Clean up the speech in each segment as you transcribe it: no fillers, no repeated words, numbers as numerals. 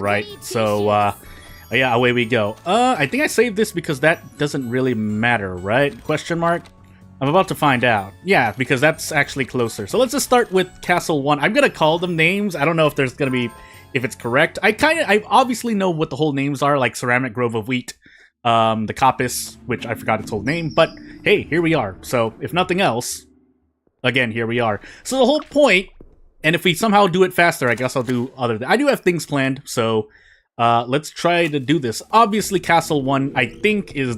right? So, yeah, away we go. I think I saved this because that doesn't really matter, right? Question mark? I'm about to find out. Yeah, because that's actually closer. So let's just start with Castle 1. I'm gonna call them names. I don't know if there's gonna be... if it's correct. I obviously know what the whole names are, like Ceramic Grove of Wheat, the Coppice, which I forgot its whole name, but hey, here we are. So, if nothing else, again, here we are. So the whole point, and if we somehow do it faster, I guess I'll do other... I do have things planned, so let's try to do this. Obviously, Castle 1, I think, is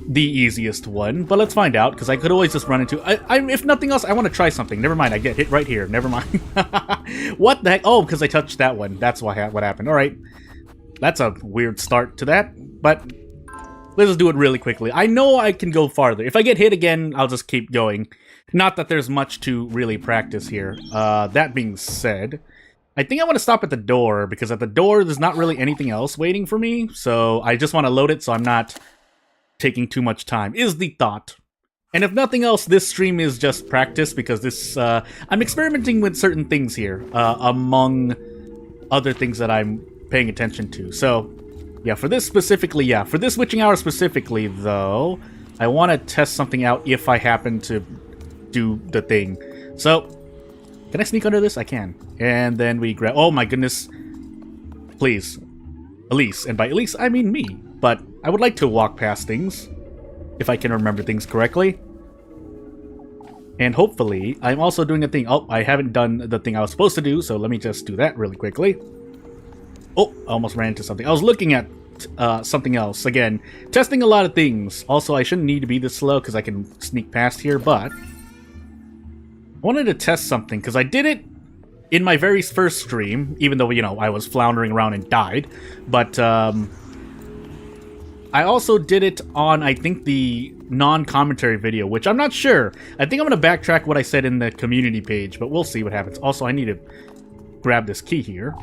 the easiest one, but let's find out, because I could always just run into... if nothing else, I want to try something. Never mind, I get hit right here. Never mind. What the heck? Oh, because I touched that one. That's what happened. Alright. That's a weird start to that, but let's just do it really quickly. I know I can go farther. If I get hit again, I'll just keep going. Not that there's much to really practice here. That being said, I think I want to stop at the door, because at the door, there's not really anything else waiting for me, so I just want to load it so I'm not taking too much time, is the thought. And if nothing else, this stream is just practice, because this, I'm experimenting with certain things here, among other things that I'm paying attention to. So, yeah, for this specifically, yeah, for this witching hour specifically, though, I want to test something out if I happen to do the thing. So, can I sneak under this? I can. And then we grab... oh my goodness. Please. Elise. And by Elise, I mean me. But I would like to walk past things, if I can remember things correctly. And hopefully, I'm also doing a thing. Oh, I haven't done the thing I was supposed to do, so let me just do that really quickly. Oh, I almost ran into something. I was looking at something else. Again, testing a lot of things. Also, I shouldn't need to be this slow, because I can sneak past here, but... I wanted to test something, because I did it in my very first stream, even though, you know, I was floundering around and died. But, I also did it on, I think, the non-commentary video, which I'm not sure. I think I'm going to backtrack what I said in the community page, but we'll see what happens. Also, I need to grab this key here.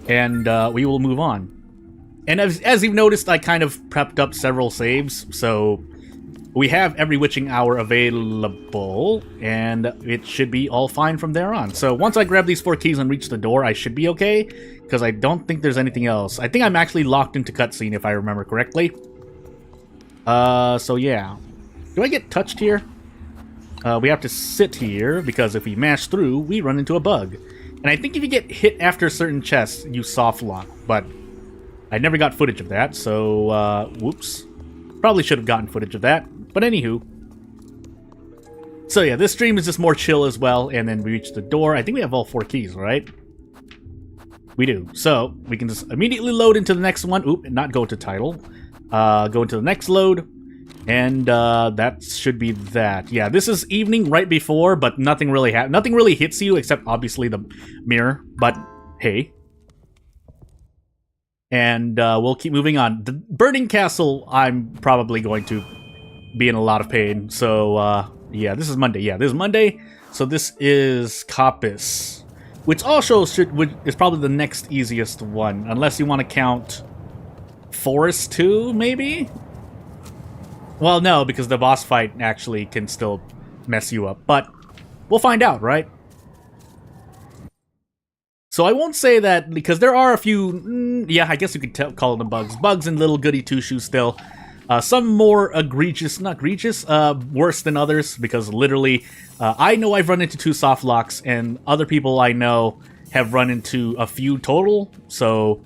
And we will move on. And as you've noticed, I kind of prepped up several saves, so we have every witching hour available, and it should be all fine from there on. So once I grab these 4 keys and reach the door, I should be okay, because I don't think there's anything else. I think I'm actually locked into cutscene, if I remember correctly. So yeah. Do I get touched here? We have to sit here, because if we mash through, we run into a bug. And I think if you get hit after certain chests, you soft lock, but I never got footage of that, so, whoops. Probably should have gotten footage of that, but anywho. So yeah, this stream is just more chill as well, and then we reach the door. I think we have all 4 keys, right? We do. So, we can just immediately load into the next one. Oop, and not go to title. Go into the next load, and that should be that. Yeah, this is evening right before, but nothing really hits you, except obviously the mirror, but hey. And we'll keep moving on. The Burning Castle, I'm probably going to be in a lot of pain. So, yeah, this is Monday. Yeah, this is Monday. So this is Coppice, which also is probably the next easiest one, unless you want to count Forest 2, maybe? Well, no, because the boss fight actually can still mess you up. But we'll find out, right? So I won't say that, because there are a few, yeah, I guess you could call them bugs. Bugs and little Goody Two Shoes still. Some more worse than others, because literally, I know I've run into 2 soft locks, and other people I know have run into a few total. So,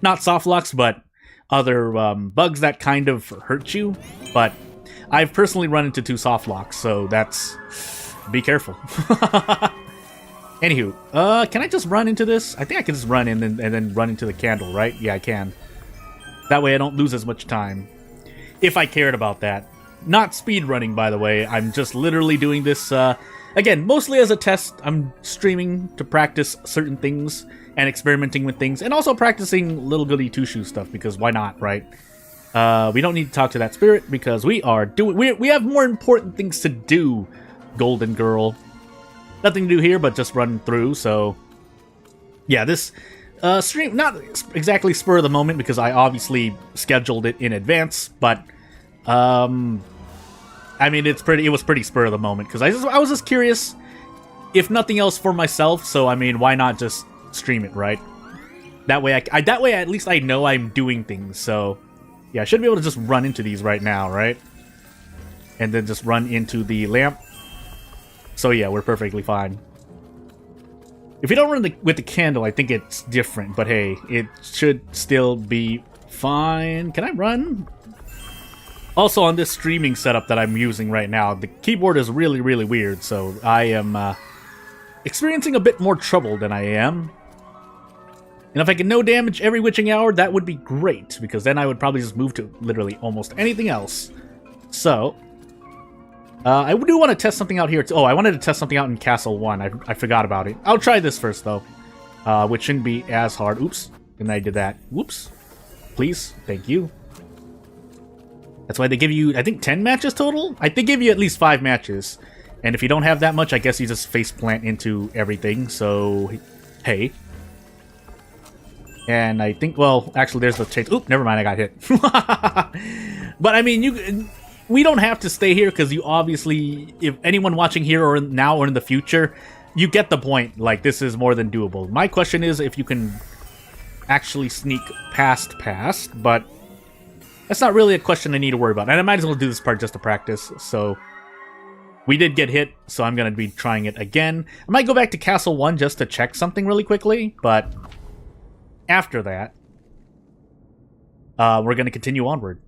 not soft locks, but other bugs that kind of hurt you. But I've personally run into 2 soft locks, so that's... be careful. Anywho, can I just run into this? I think I can just run in and then run into the candle, right? Yeah, I can. That way I don't lose as much time. If I cared about that. Not speed running, by the way. I'm just literally doing this, again, mostly as a test. I'm streaming to practice certain things and experimenting with things, and also practicing little Goody Two Shoes stuff, because why not, right? We don't need to talk to that spirit, because we have more important things to do, Golden Girl. Nothing to do here but just run through, so... yeah, this stream, not exactly spur of the moment, because I obviously scheduled it in advance, but... I mean, it was pretty spur of the moment, because I was just curious, if nothing else for myself, so I mean, why not just stream it, right? That way, that way at least I know I'm doing things. So, yeah, I should be able to just run into these right now, right? And then just run into the lamp. So yeah, we're perfectly fine. If you don't run with the candle, I think it's different. But hey, it should still be fine. Can I run? Also, on this streaming setup that I'm using right now, the keyboard is really, really weird. So I am experiencing a bit more trouble than I am. And if I can no damage every witching hour, that would be great. Because then I would probably just move to literally almost anything else. So, I do want to test something out here. Oh, I wanted to test something out in Castle 1. I forgot about it. I'll try this first, though. Which shouldn't be as hard. Oops. And I did that. Whoops. Please. Thank you. That's why they give you, I think, 10 matches total? I think they give you at least 5 matches. And if you don't have that much, I guess you just face plant into everything. So, hey. And I think, well, actually, there's the chase. Oop, never mind, I got hit. But, I mean, we don't have to stay here, because you obviously, if anyone watching here or now or in the future, you get the point. Like, this is more than doable. My question is if you can actually sneak past, but that's not really a question I need to worry about. And I might as well do this part just to practice, so we did get hit, so I'm going to be trying it again. I might go back to Castle 1 just to check something really quickly, but after that, we're going to continue onward.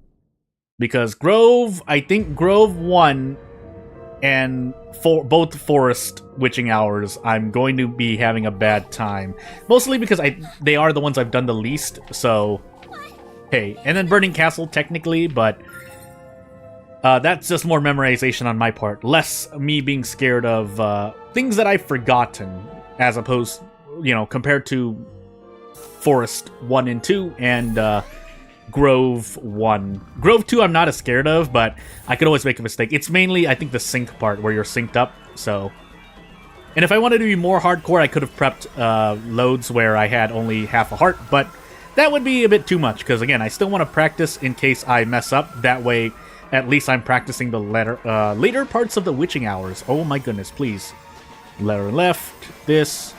Because Grove, I think Grove 1 and both Forest Witching Hours, I'm going to be having a bad time. Mostly because they are the ones I've done the least, so hey. And then Burning Castle, technically, but that's just more memorization on my part. Less me being scared of things that I've forgotten, as opposed, you know, compared to Forest 1 and 2 and Grove 1. Grove 2 I'm not as scared of, but I could always make a mistake. It's mainly, I think, the sync part where you're synced up, so. And if I wanted to be more hardcore, I could have prepped loads where I had only half a heart, but that would be a bit too much, because again, I still want to practice in case I mess up. That way, at least I'm practicing the later parts of the witching hours. Oh my goodness, please. Letter left, this.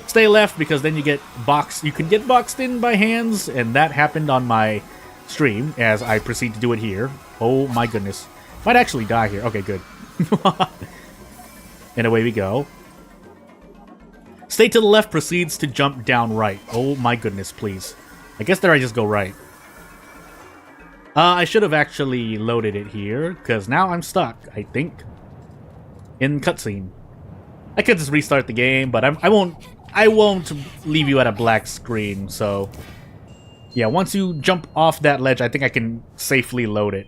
Stay left, because then you get boxed. You can get boxed in by hands, and that happened on my stream as I proceed to do it here. Oh my goodness. Might actually die here. Okay, good. And away we go. Stay to the left, proceeds to jump down right. Oh my goodness, please. I guess there I just go right. I should have actually loaded it here, because now I'm stuck, I think, in cutscene. I could just restart the game, but I won't leave you at a black screen, so yeah, once you jump off that ledge, I think I can safely load it.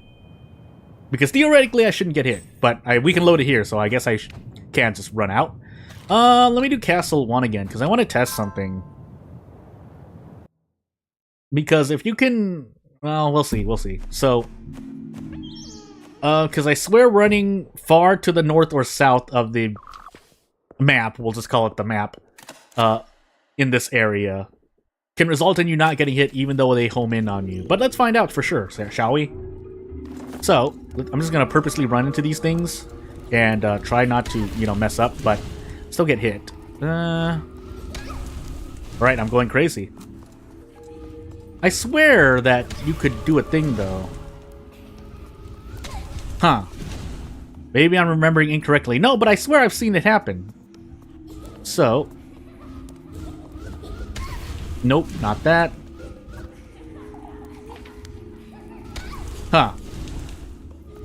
Because theoretically, I shouldn't get hit, but we can load it here, so I guess I can't just run out. Let me do Castle 1 again, because I want to test something. Because if you can... Well, we'll see. So, because I swear running far to the north or south of the map, we'll just call it the map, in this area, can result in you not getting hit even though they home in on you. But let's find out for sure, shall we? So, I'm just going to purposely run into these things and try not to, you know, mess up, but still get hit. Right, I'm going crazy. I swear that you could do a thing, though. Huh. Maybe I'm remembering incorrectly. No, but I swear I've seen it happen. So. Nope, not that. Huh.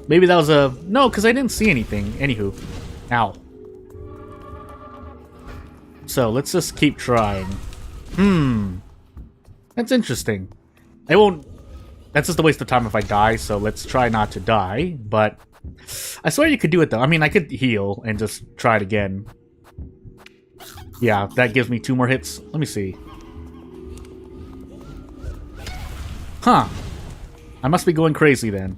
Maybe that was a... No, because I didn't see anything. Anywho. Ow. So, let's just keep trying. That's interesting. I won't... That's just a waste of time if I die, so let's try not to die. But I swear you could do it, though. I mean, I could heal and just try it again. Yeah, that gives me 2 more hits. Let me see. Huh. I must be going crazy, then.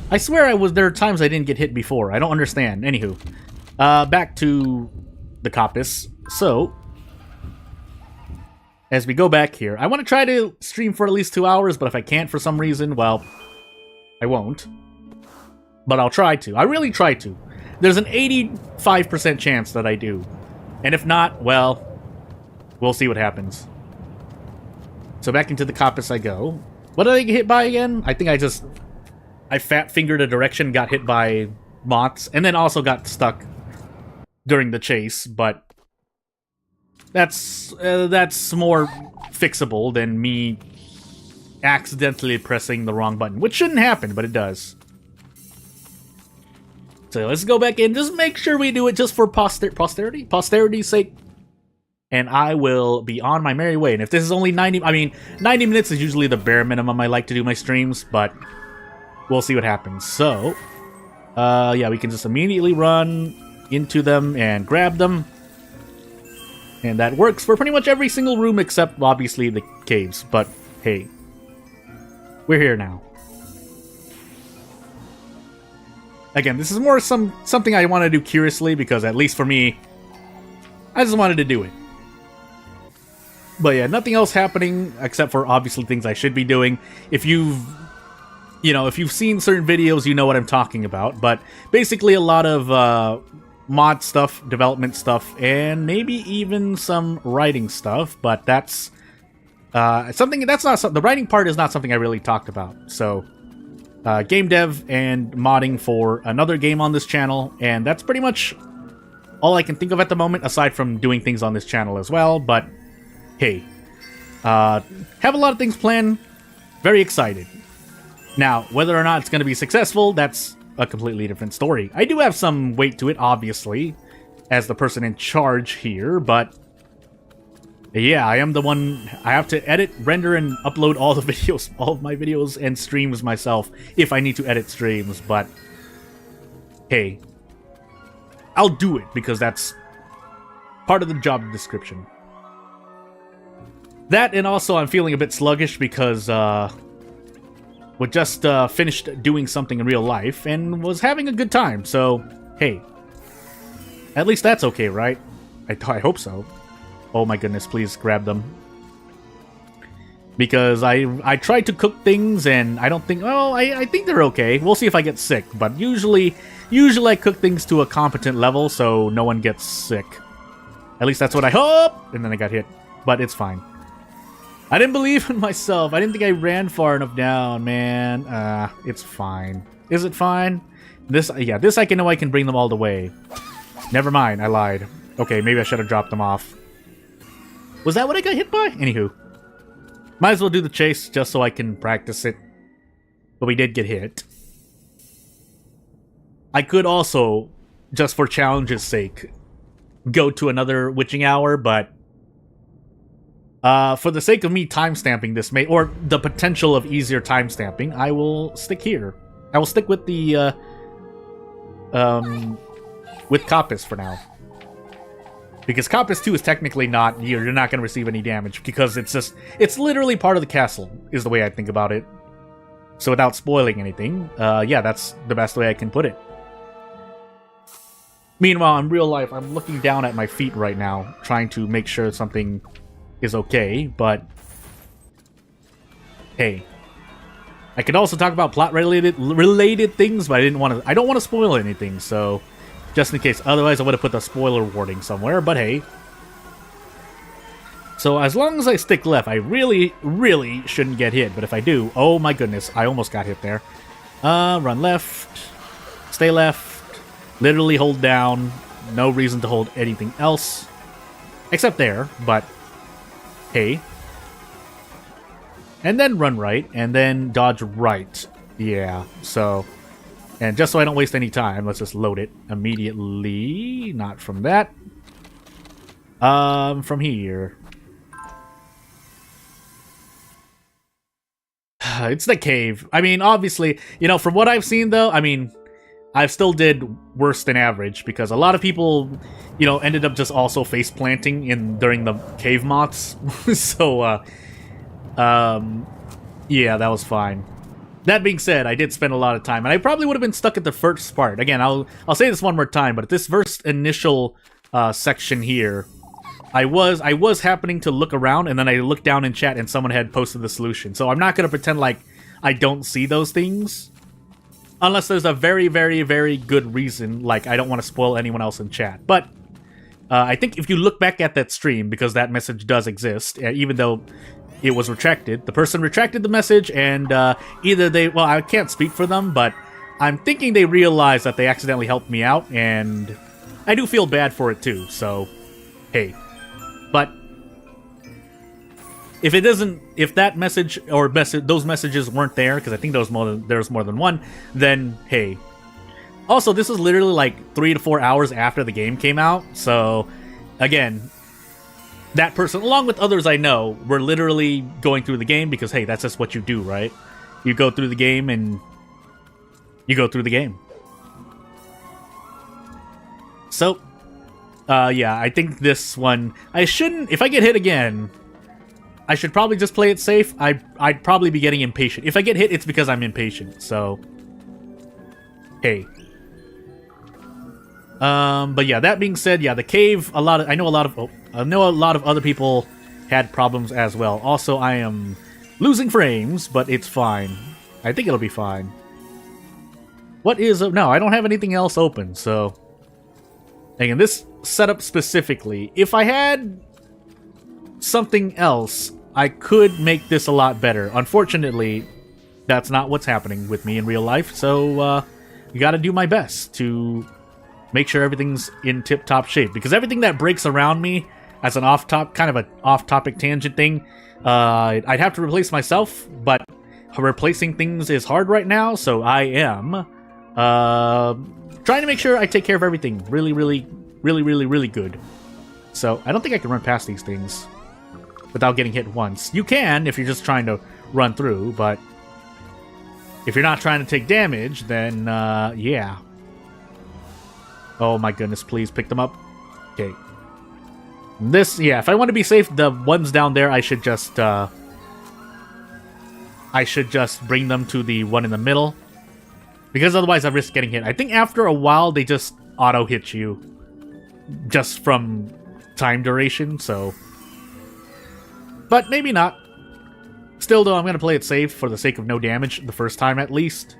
I swear there are times I didn't get hit before. I don't understand. Anywho. Back to the coppice. So... As we go back here, I want to try to stream for at least 2 hours, but if I can't for some reason, well, I won't. But I'll try to. I really try to. There's an 85% chance that I do. And if not, well, we'll see what happens. So back into the coppice I go. What did I get hit by again? I think I fat-fingered a direction, got hit by moths, and then also got stuck during the chase, but that's more fixable than me accidentally pressing the wrong button, which shouldn't happen, but it does. So let's go back in, just make sure we do it just for posterity's sake, and I will be on my merry way. And if this is only 90 minutes is usually the bare minimum I like to do my streams, but we'll see what happens. So, yeah, we can just immediately run into them and grab them. And that works for pretty much every single room except, obviously, the caves. But, hey, we're here now. Again, this is more something I want to do curiously, because at least for me, I just wanted to do it. But yeah, nothing else happening except for obviously things I should be doing. If you've seen certain videos, you know what I'm talking about. But basically a lot of mod stuff, development stuff, and maybe even some writing stuff. But that's the writing part is not something I really talked about. So game dev and modding for another game on this channel, and that's pretty much all I can think of at the moment, aside from doing things on this channel as well. But hey, have a lot of things planned. Very excited. Now, whether or not it's going to be successful, that's a completely different story. I do have some weight to it, obviously, as the person in charge here, but yeah, I am the one. I have to edit, render, and upload all the videos, all of my videos and streams myself, if I need to edit streams. But hey, I'll do it because that's part of the job description. That, and also I'm feeling a bit sluggish because we just finished doing something in real life and was having a good time. So hey, at least that's okay, right? I hope so. Oh my goodness, please grab them. Because I tried to cook things and I don't think... Well, I think they're okay. We'll see if I get sick. But usually I cook things to a competent level so no one gets sick. At least that's what I hope! And then I got hit. But it's fine. I didn't believe in myself. I didn't think I ran far enough down, man. It's fine. Is it fine? This I can know I can bring them all the way. Never mind, I lied. Okay, maybe I should have dropped them off. Was that what I got hit by? Anywho. Might as well do the chase just so I can practice it. But we did get hit. I could also, just for challenge's sake, go to another witching hour, but for the sake of me timestamping this, or the potential of easier timestamping, I will stick here. I will stick with the with Coppice for now. Because Coppice 2 is technically not, you're not going to receive any damage, because it's literally part of the castle, is the way I think about it. So without spoiling anything, yeah, that's the best way I can put it. Meanwhile, in real life, I'm looking down at my feet right now, trying to make sure something is okay, but hey. I could also talk about plot-related things, but I don't want to spoil anything, so just in case. Otherwise, I would have put the spoiler warning somewhere, but hey. So as long as I stick left, I really, really shouldn't get hit. But if I do, oh my goodness, I almost got hit there. Run left, stay left, literally hold down. No reason to hold anything else. Except there, but hey. And then run right, and then dodge right. Yeah, so... And just so I don't waste any time, let's just load it immediately. Not from that. From here. It's the cave. I mean, obviously, you know, from what I've seen, though, I mean, I still did worse than average, because a lot of people, you know, ended up just also face planting during the cave moths. So, yeah, that was fine. That being said, I did spend a lot of time, and I probably would have been stuck at the first part. Again, I'll say this one more time, but at this first initial section here, I was happening to look around, and then I looked down in chat, and someone had posted the solution. So I'm not going to pretend like I don't see those things, unless there's a very, very, very good reason, like I don't want to spoil anyone else in chat. But I think if you look back at that stream, because that message does exist, even though it was retracted, the person retracted the message, and either they, well, I can't speak for them, but I'm thinking they realized that they accidentally helped me out, and I do feel bad for it too, so hey. But if it doesn't, if that message or those messages weren't there, because I think there's more than one, then hey. Also, this is literally like 3 to 4 hours after the game came out, so again, that person, along with others I know, were literally going through the game because hey, that's just what you do, right? You go through the game and you go through the game. So, yeah, I think this one, I shouldn't, if I get hit again, I should probably just play it safe. I'd probably be getting impatient. If I get hit, it's because I'm impatient, so hey. But yeah, that being said, yeah, the cave, I know a lot of other people had problems as well. Also, I am losing frames, but it's fine. I think it'll be fine. What is, no, I don't have anything else open, so. Again, this setup specifically, if I had something else, I could make this a lot better. Unfortunately, that's not what's happening with me in real life, so, you gotta do my best to make sure everything's in tip-top shape, because everything that breaks around me as an kind of an off-topic tangent thing, I'd have to replace myself, but replacing things is hard right now, so I am trying to make sure I take care of everything really good. So I don't think I can run past these things without getting hit once. You can if you're just trying to run through, but if you're not trying to take damage, then yeah. Oh my goodness, please pick them up. Okay. This, yeah, if I want to be safe, the ones down there, I should just bring them to the one in the middle. Because otherwise I risk getting hit. I think after a while, they just auto-hit you. Just from time duration, so. But maybe not. Still, though, I'm going to play it safe for the sake of no damage the first time at least.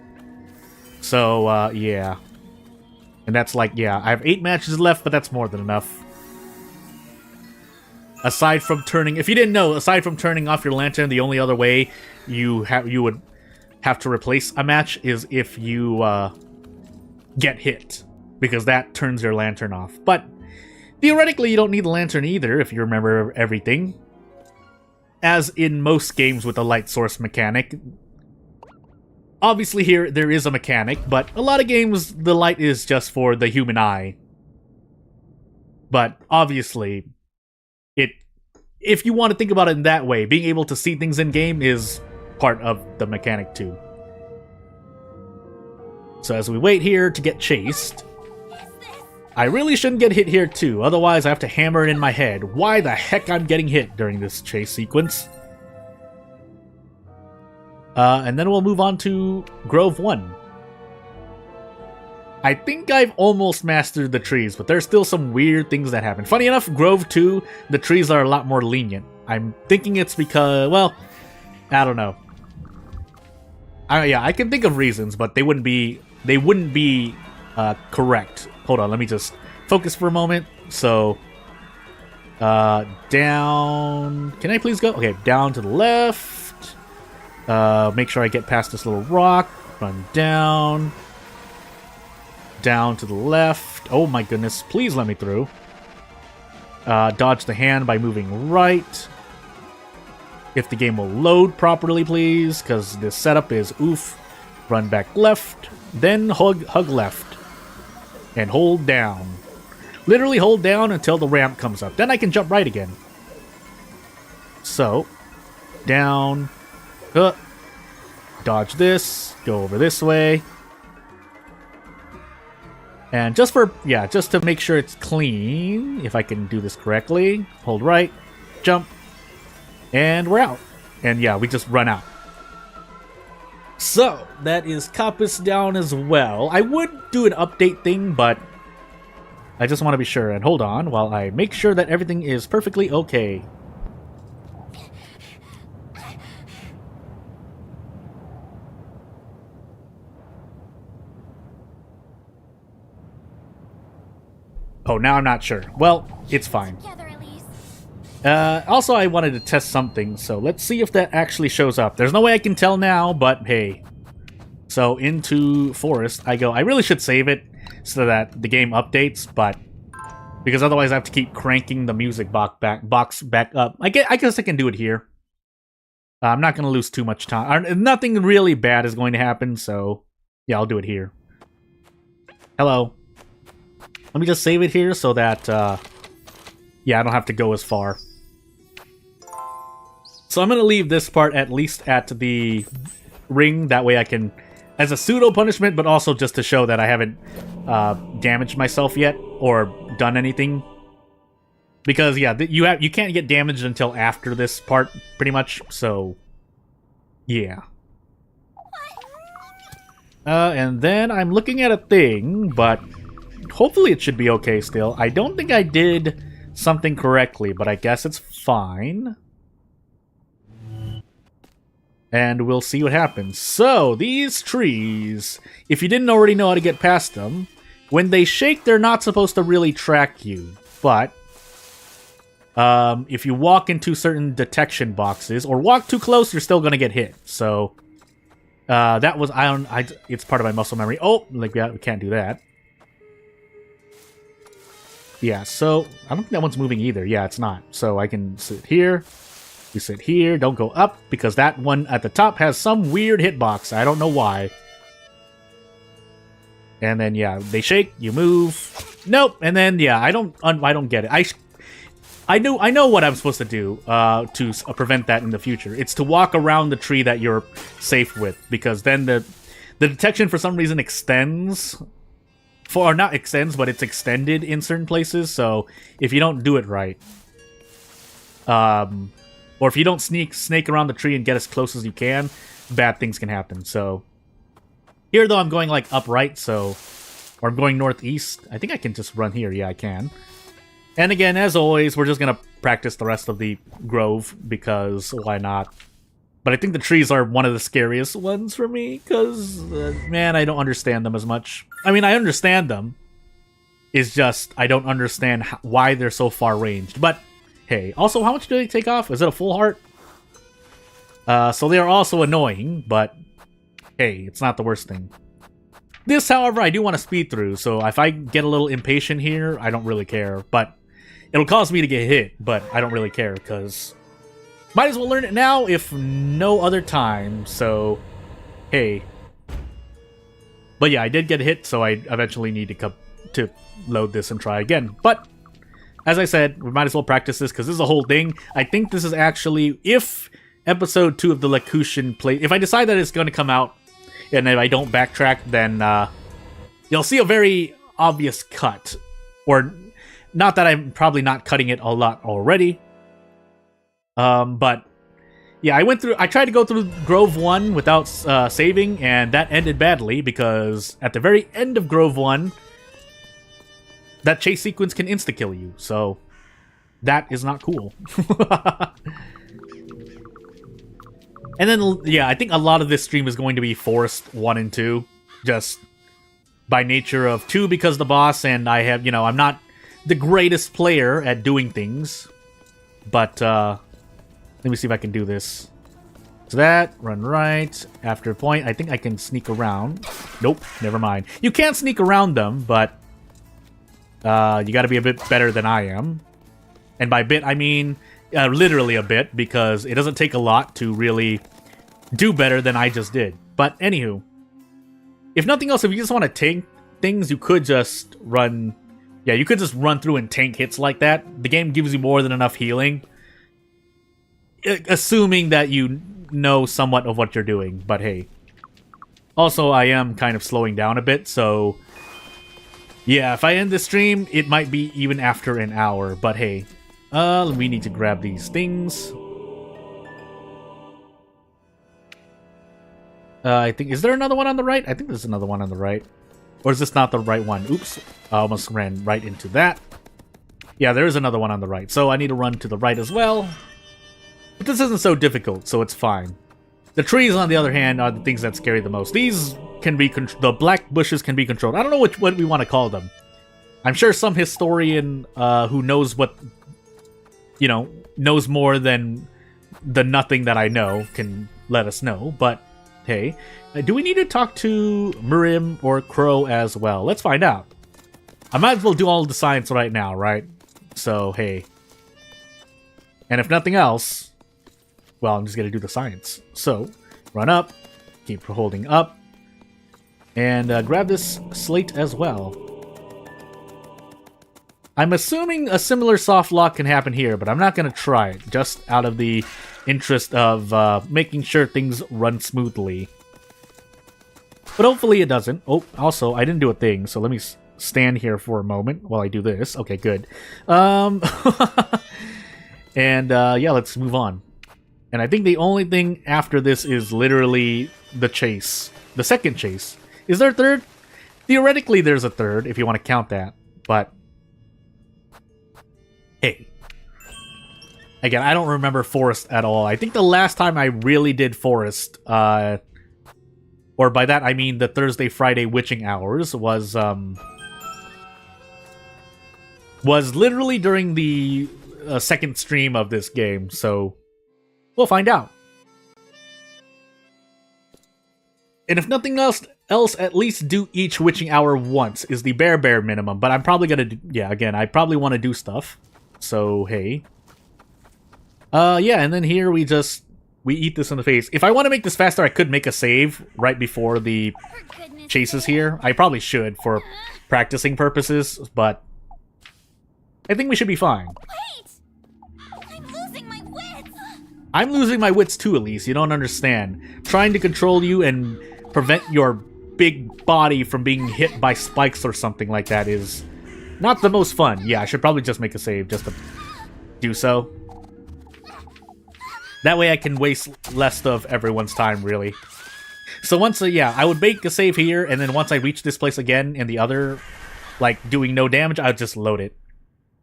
So, yeah. And that's like, yeah, I have 8 matches left, but that's more than enough. Aside from turning, if you didn't know, aside from turning off your lantern, the only other way you would have to replace a match is if you get hit, because that turns your lantern off. But theoretically, you don't need the lantern either if you remember everything. As in most games with a light source mechanic. Obviously here, there is a mechanic, but a lot of games, the light is just for the human eye. But obviously, if you want to think about it in that way, being able to see things in-game is part of the mechanic too. So as we wait here to get chased, I really shouldn't get hit here too, otherwise I have to hammer it in my head why the heck I'm getting hit during this chase sequence. And then we'll move on to Grove 1. I think I've almost mastered the trees, but there's still some weird things that happen. Funny enough, Grove 2, the trees are a lot more lenient. I'm thinking it's because, well, I don't know. Yeah, I can think of reasons, but they wouldn't be correct. Hold on, let me just focus for a moment. So, down. Can I please go? Okay, down to the left. Make sure I get past this little rock. Run down. Down to the left. Oh my goodness, please let me through. Dodge the hand by moving right. If the game will load properly, please, because this setup is oof. Run back left, then hug left. And hold down. Literally hold down until the ramp comes up. Then I can jump right again. So, down. Dodge this. Go over this way. And just to make sure it's clean, if I can do this correctly, hold right, jump, and we're out. And yeah, we just run out. So, that is Coppice down as well. I would do an update thing, but I just want to be sure. And hold on while I make sure that everything is perfectly okay. Oh, now I'm not sure. Well, it's fine. Together, Elise. Also, I wanted to test something, so let's see if that actually shows up. There's no way I can tell now, but hey. So, into Forest, I go. I really should save it so that the game updates, but... because otherwise I have to keep cranking the music box back up. I guess I can do it here. I'm not going to lose too much time. Nothing really bad is going to happen, so... yeah, I'll do it here. Hello. Let me just save it here so that, yeah, I don't have to go as far. So I'm going to leave this part at least at the ring. That way I can, as a pseudo punishment, but also just to show that I haven't damaged myself yet or done anything. Because, yeah, you can't get damaged until after this part, pretty much. So, yeah. And then I'm looking at a thing, but hopefully it should be okay still. I don't think I did something correctly, but I guess it's fine. And we'll see what happens. So, these trees, if you didn't already know how to get past them, when they shake, they're not supposed to really track you. But, if you walk into certain detection boxes, or walk too close, you're still going to get hit. So... that was, it's part of my muscle memory. Oh, like, yeah, we can't do that. Yeah, so, I don't think that one's moving either. Yeah, it's not. So I can sit here, you sit here, don't go up, because that one at the top has some weird hitbox. I don't know why. And then, yeah, they shake, you move. Nope, and then, yeah, I don't get it. I know what I'm supposed to do to prevent that in the future. It's to walk around the tree that you're safe with, because then the detection for some reason extends, or not extends, but it's extended in certain places. So if you don't do it right, or if you don't snake around the tree and get as close as you can, bad things can happen. So here though, I'm going like upright, so, or I'm going northeast. I think I can just run here. Yeah, I can. And again, as always, we're just going to practice the rest of the grove, because why not? But I think the trees are one of the scariest ones for me, because, man, I don't understand them as much. I mean, I understand them. It's just, I don't understand why they're so far ranged. But, hey, also, how much do they take off? Is it a full heart? So they are also annoying, but, hey, it's not the worst thing. This, however, I do want to speed through, so if I get a little impatient here, I don't really care. But it'll cause me to get hit, but I don't really care, because might as well learn it now, if no other time, so hey. But yeah, I did get hit, so I eventually need to load this and try again. But, as I said, we might as well practice this, because this is a whole thing. I think this is actually, if episode 2 of the Lacution play, if I decide that it's going to come out, and if I don't backtrack, then you'll see a very obvious cut. Or, not that I'm probably not cutting it a lot already. But, yeah, I tried to go through Grove 1 without saving, and that ended badly, because at the very end of Grove 1, that chase sequence can insta-kill you, so that is not cool. And then, yeah, I think a lot of this stream is going to be Forest 1 and 2, just by nature of 2 because the boss, and I have, I'm not the greatest player at doing things, but, let me see if I can do this. So that, run right, after a point, I think I can sneak around. Nope, never mind. You can't sneak around them, but, you gotta be a bit better than I am. And by bit, I mean... literally a bit, because it doesn't take a lot to really do better than I just did. But anywho, if nothing else, if you just want to tank things, you could just run... yeah, you could just run through and tank hits like that. The game gives you more than enough healing, assuming that you know somewhat of what you're doing. But hey, also I am kind of slowing down a bit, so yeah, if I end the stream, it might be even after an hour. But hey, we need to grab these things. I think, is there another one on the right? I think there's another one on the right. Or is this not the right one? Oops, I almost ran right into that. Yeah, there is another one on the right. So I need to run to the right as well. But this isn't so difficult, so it's fine. The trees, on the other hand, are the things that scare you the most. These can be the black bushes can be controlled. I don't know what we want to call them. I'm sure some historian who knows what, you know, knows more than the nothing that I know can let us know. But hey, do we need to talk to Mirim or Crow as well? Let's find out. I might as well do all the science right now, right? So, hey. And if nothing else, well, I'm just going to do the science. So, run up, keep holding up, and grab this slate as well. I'm assuming a similar soft lock can happen here, but I'm not going to try it, just out of the interest of making sure things run smoothly. But hopefully it doesn't. Oh, also, I didn't do a thing, so let me stand here for a moment while I do this. Okay, good. And yeah, let's move on. And I think the only thing after this is literally the chase. The second chase. Is there a third? Theoretically, there's a third, if you want to count that. But hey. Again, I don't remember Forest at all. I think the last time I really did Forest, or by that I mean the Thursday, Friday witching hours, was literally during the second stream of this game, so we'll find out. And if nothing else, at least do each witching hour once is the bare minimum. But I'm probably gonna do, yeah, again, I probably want to do stuff. So hey, yeah, and then here we eat this in the face. If I want to make this faster, I could make a save right before the chases here. I probably should for practicing purposes, but I think we should be fine. Wait! I'm losing my wits! I'm losing my wits too, Elise. You don't understand. Trying to control you and prevent your big body from being hit by spikes or something like that is not the most fun. Yeah, I should probably just make a save just to do so. That way I can waste less of everyone's time, really. So once, yeah, I would make a save here, and then once I reach this place again in the other, like, doing no damage, I'll just load it.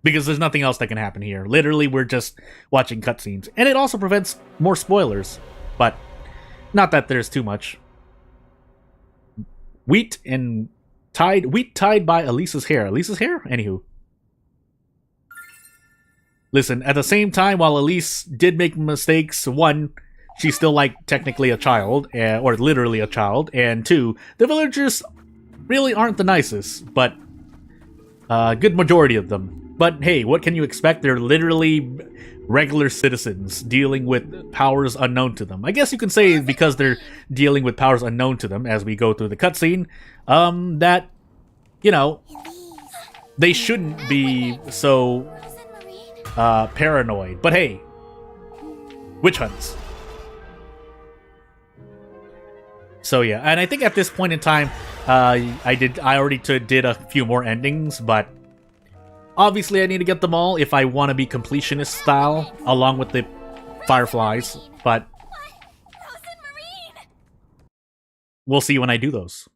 Because there's nothing else that can happen here. Literally, we're just watching cutscenes. And it also prevents more spoilers. But not that there's too much. Wheat tied by Elise's hair. Elise's hair? Anywho. Listen, at the same time, while Elise did make mistakes, one, she's still, like, technically a child, or literally a child, and two, the villagers really aren't the nicest, but good majority of them. But hey, what can you expect? They're literally regular citizens dealing with powers unknown to them. I guess you can say because they're dealing with powers unknown to them as we go through the cutscene, that, you know, they shouldn't be so paranoid. But hey, witch hunts. So yeah, and I think at this point in time, I already did a few more endings, but obviously I need to get them all if I want to be completionist style, along with the fireflies, but we'll see when I do those.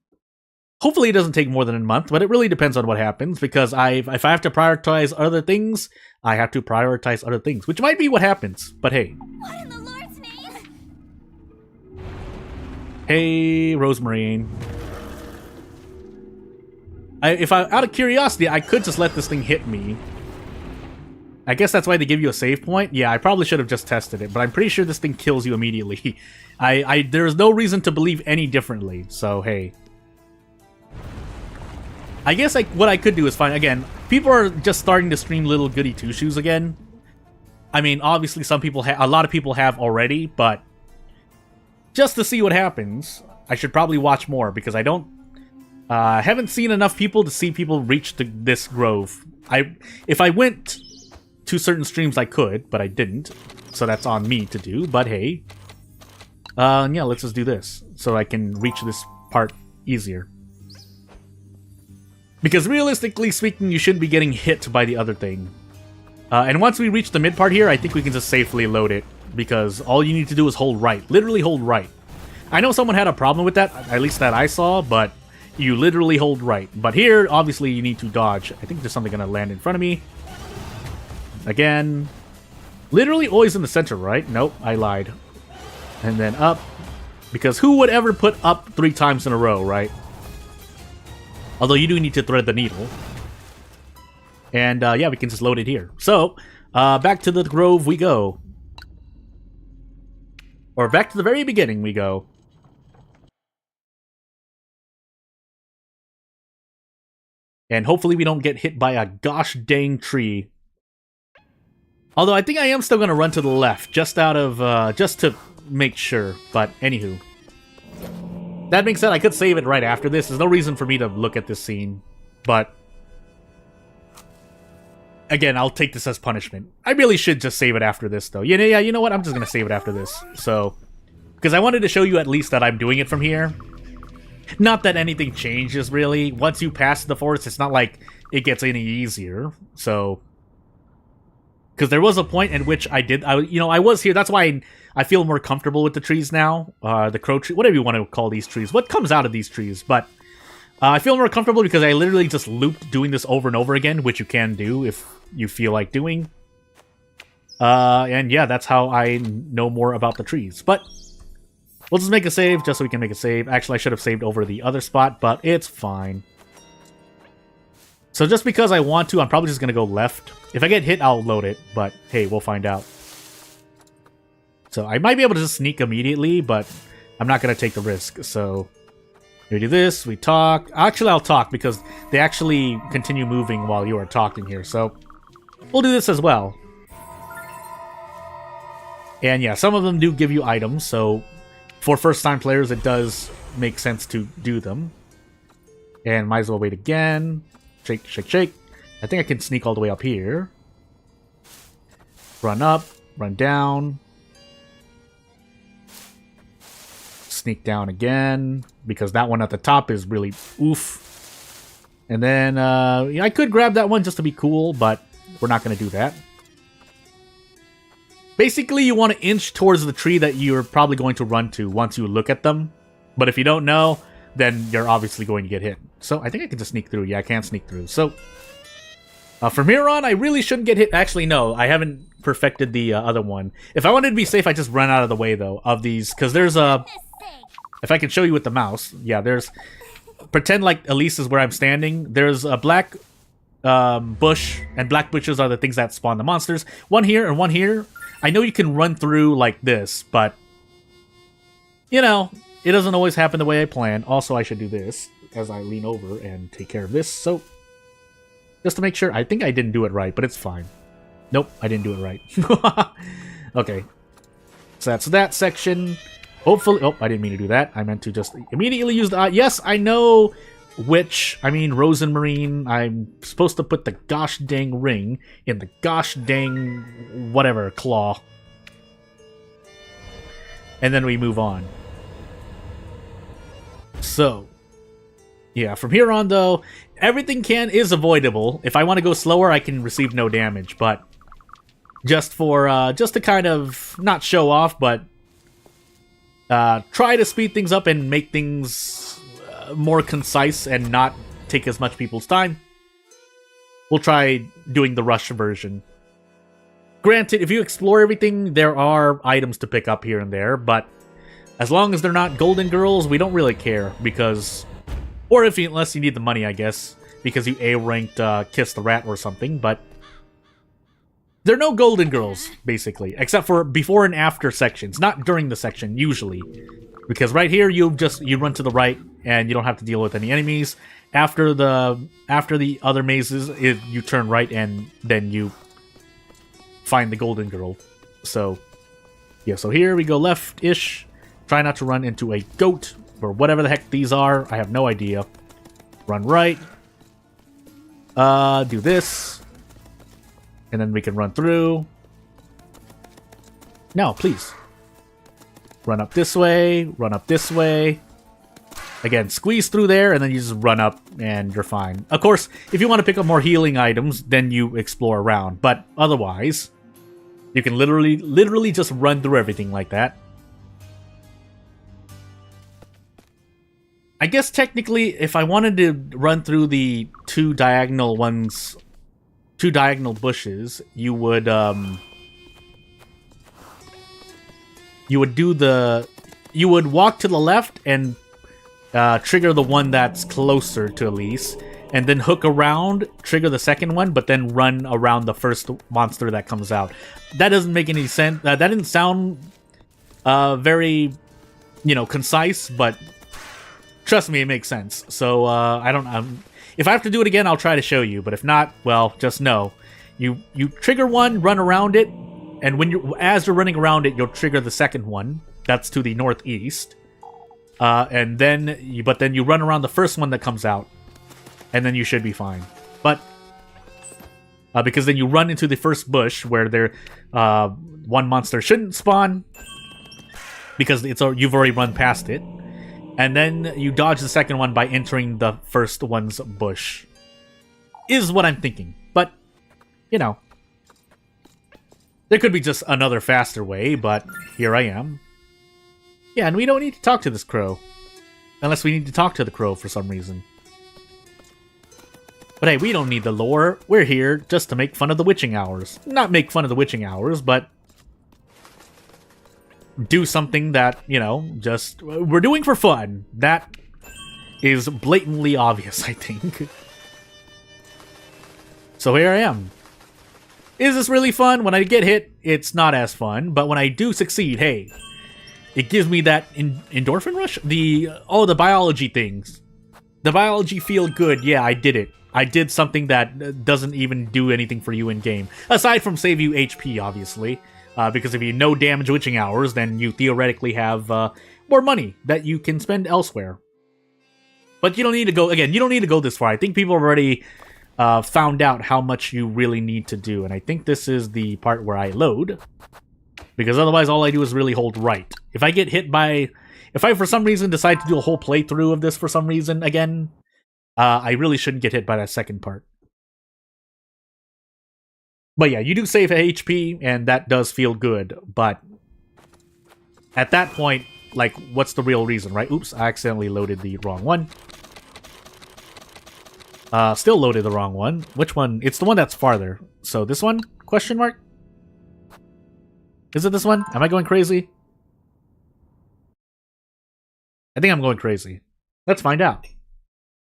Hopefully it doesn't take more than a month, but it really depends on what happens, because if I have to prioritize other things, I have to prioritize other things, which might be what happens, but hey. What in the Lord's name? Hey, Rosemarine. Out of curiosity, I could just let this thing hit me. I guess that's why they give you a save point. Yeah, I probably should have just tested it, but I'm pretty sure this thing kills you immediately. There's no reason to believe any differently, so hey. I guess what I could do is find, again, people are just starting to stream little Goody Two Shoes again. I mean, obviously a lot of people have already, but just to see what happens, I should probably watch more, because I haven't seen enough people to see people reach this grove. If I went to certain streams, I could, but I didn't, so that's on me to do, but hey. Yeah, let's just do this, so I can reach this part easier. Because realistically speaking, you shouldn't be getting hit by the other thing. And once we reach the mid part here, I think we can just safely load it, because all you need to do is hold right. Literally hold right. I know someone had a problem with that, at least that I saw, but you literally hold right. But here, obviously, you need to dodge. I think there's something gonna land in front of me. Again. Literally always in the center, right? Nope, I lied. And then up. Because who would ever put up 3 times in a row, right? Although you do need to thread the needle. And yeah, we can just load it here. So, back to the grove we go. Or back to the very beginning we go. And hopefully we don't get hit by a gosh dang tree. Although I think I am still going to run to the left, just out of, just to make sure. But anywho. That being said, I could save it right after this. There's no reason for me to look at this scene. But again, I'll take this as punishment. I really should just save it after this, though. Yeah, you know what? I'm just going to save it after this. So, because I wanted to show you at least that I'm doing it from here. Not that anything changes, really. Once you pass the forest, it's not like it gets any easier. So, because there was a point in which I was here. That's why I feel more comfortable with the trees now. The crow tree, whatever you want to call these trees. What comes out of these trees? But I feel more comfortable because I literally just looped doing this over and over again, which you can do if you feel like doing. And yeah, that's how I know more about the trees. But we'll just make a save just so we can make a save. Actually, I should have saved over the other spot, but it's fine. So just because I want to, I'm probably just going to go left. If I get hit, I'll load it, but hey, we'll find out. So I might be able to just sneak immediately, but I'm not going to take the risk. So we do this, we talk. Actually, I'll talk because they actually continue moving while you are talking here. So we'll do this as well. And yeah, some of them do give you items, so for first-time players, it does make sense to do them. And might as well wait again. Shake, shake, shake. I think I can sneak all the way up here. Run up, run down. Sneak down again, because that one at the top is really oof. And then, yeah, I could grab that one just to be cool, but we're not going to do that. Basically, you want to inch towards the tree that you're probably going to run to once you look at them. But if you don't know, then you're obviously going to get hit. So I think I can just sneak through. Yeah, I can sneak through. So from here on, I really shouldn't get hit. Actually, no, I haven't perfected the other one. If I wanted to be safe, I just run out of the way, though, of these. Because there's a... If I can show you with the mouse. Yeah, there's... Pretend like Elise is where I'm standing. There's a black bush, and black bushes are the things that spawn the monsters. One here and one here. I know you can run through like this, but, you know, it doesn't always happen the way I planned. Also, I should do this as I lean over and take care of this. So, just to make sure, I think I didn't do it right, but it's fine. Nope, I didn't do it right. Okay. So that's that section. Hopefully, oh, I didn't mean to do that. I meant to just immediately use the, yes, I know which, I mean, Rose and Marine, I'm supposed to put the gosh dang ring in the gosh dang whatever claw. And then we move on. So, yeah, from here on, though, everything is avoidable. If I want to go slower, I can receive no damage, but just for, just to kind of, not show off, but try to speed things up and make things more concise and not take as much people's time, we'll try doing the rush version. Granted, if you explore everything, there are items to pick up here and there, but as long as they're not golden girls, we don't really care, because... Or if you, unless you need the money, I guess, because you A-ranked Kiss the Rat or something, but... There are no golden girls, basically, except for before and after sections, not during the section, usually. Because right here, you run to the right, and you don't have to deal with any enemies. After the other mazes, you turn right, and then you find the golden girl. So, yeah, so here we go left-ish. Try not to run into a goat, or whatever the heck these are. I have no idea. Run right. Do this. And then we can run through. No, please. Run up this way, run up this way. Again, squeeze through there, and then you just run up, and you're fine. Of course, if you want to pick up more healing items, then you explore around. But otherwise, you can literally just run through everything like that. I guess technically, if I wanted to run through the two diagonal bushes, you would walk to the left and trigger the one that's closer to Elise, and then hook around, trigger the second one, but then run around the first monster that comes out. That doesn't make any sense. That didn't sound very, concise, but trust me, it makes sense. So I don't. If I have to do it again, I'll try to show you. But if not, well, just know you trigger one, run around it, and as you're running around it, you'll trigger the second one. That's to the northeast, and then you run around the first one that comes out, and then you should be fine. But because then you run into the first bush where one monster shouldn't spawn because you've already run past it. And then you dodge the second one by entering the first one's bush. Is what I'm thinking. But, there could be just another faster way, but here I am. Yeah, and we don't need to talk to this crow. Unless we need to talk to the crow for some reason. But hey, we don't need the lore. We're here just to make fun of the witching hours. Not make fun of the witching hours, but do something that, just we're doing for fun. That is blatantly obvious, I think. So here I am. Is this really fun? When I get hit, it's not as fun, but when I do succeed, hey, it gives me that endorphin rush? The biology things. The biology feel good. Yeah, I did it. I did something that doesn't even do anything for you in-game. Aside from save you HP, obviously. Because if you no damage witching hours, then you theoretically have more money that you can spend elsewhere. But you don't need to go, again, you don't need to go this far. I think people have already found out how much you really need to do. And I think this is the part where I load. Because otherwise all I do is really hold right. If I get hit by... If I for some reason decide to do a whole playthrough of this for some reason again, I really shouldn't get hit by that second part. But yeah, you do save HP, and that does feel good, but at that point, like, what's the real reason, right? Oops, I accidentally loaded the wrong one. Still loaded the wrong one. Which one? It's the one that's farther. So this one? Question mark? Is it this one? Am I going crazy? I think I'm going crazy. Let's find out.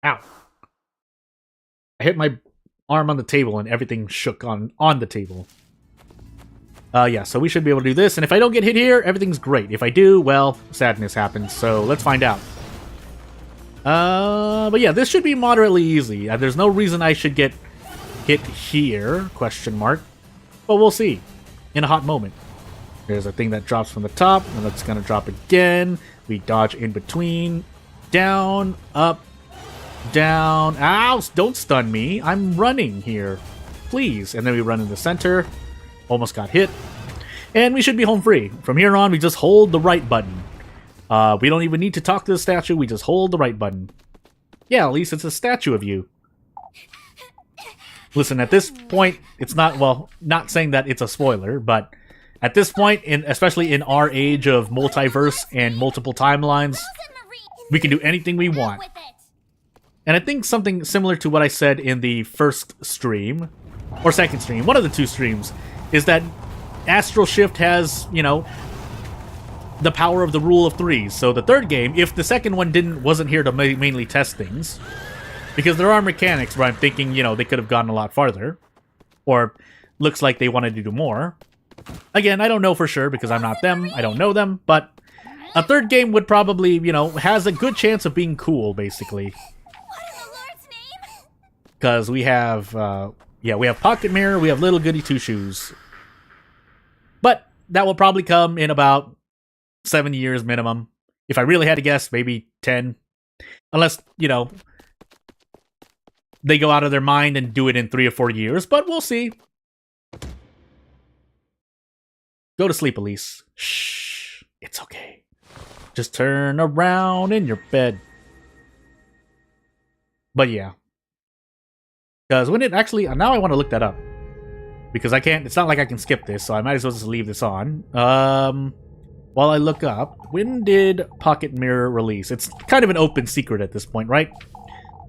Ow. I hit my arm on the table and everything shook on the table. Yeah, so we should be able to do this, and if I don't get hit here, everything's great. If I do, well, sadness happens, so let's find out. But yeah, this should be moderately easy. There's no reason I should get hit here, question mark. But we'll see in a hot moment. There's a thing that drops from the top, and that's gonna drop again. We dodge in between, down, up, down. Ow! Don't stun me. I'm running here. Please. And then we run in the center. Almost got hit. And we should be home free. From here on, we just hold the right button. We don't even need to talk to the statue. We just hold the right button. Yeah, at least it's a statue of you. Listen, at this point, it's not, well, not saying that it's a spoiler, but at this point, especially in our age of multiverse and multiple timelines, we can do anything we want. And I think something similar to what I said in the first stream, or second stream, one of the two streams, is that Astral Shift has, the power of the rule of threes. So the third game, if the second one wasn't here to mainly test things, because there are mechanics where I'm thinking, they could have gone a lot farther, or looks like they wanted to do more. Again, I don't know for sure because I'm not them, I don't know them, but a third game would probably, has a good chance of being cool, basically. Because we have, we have Pocket Mirror, we have Little Goody Two Shoes. But that will probably come in about 7 years minimum. If I really had to guess, maybe 10. Unless, they go out of their mind and do it in 3 or 4 years, but we'll see. Go to sleep, Elise. Shh, it's okay. Just turn around in your bed. But yeah. Because when it actually... Now I want to look that up. Because I can't... It's not like I can skip this, so I might as well just leave this on. While I look up, when did Pocket Mirror release? It's kind of an open secret at this point, right?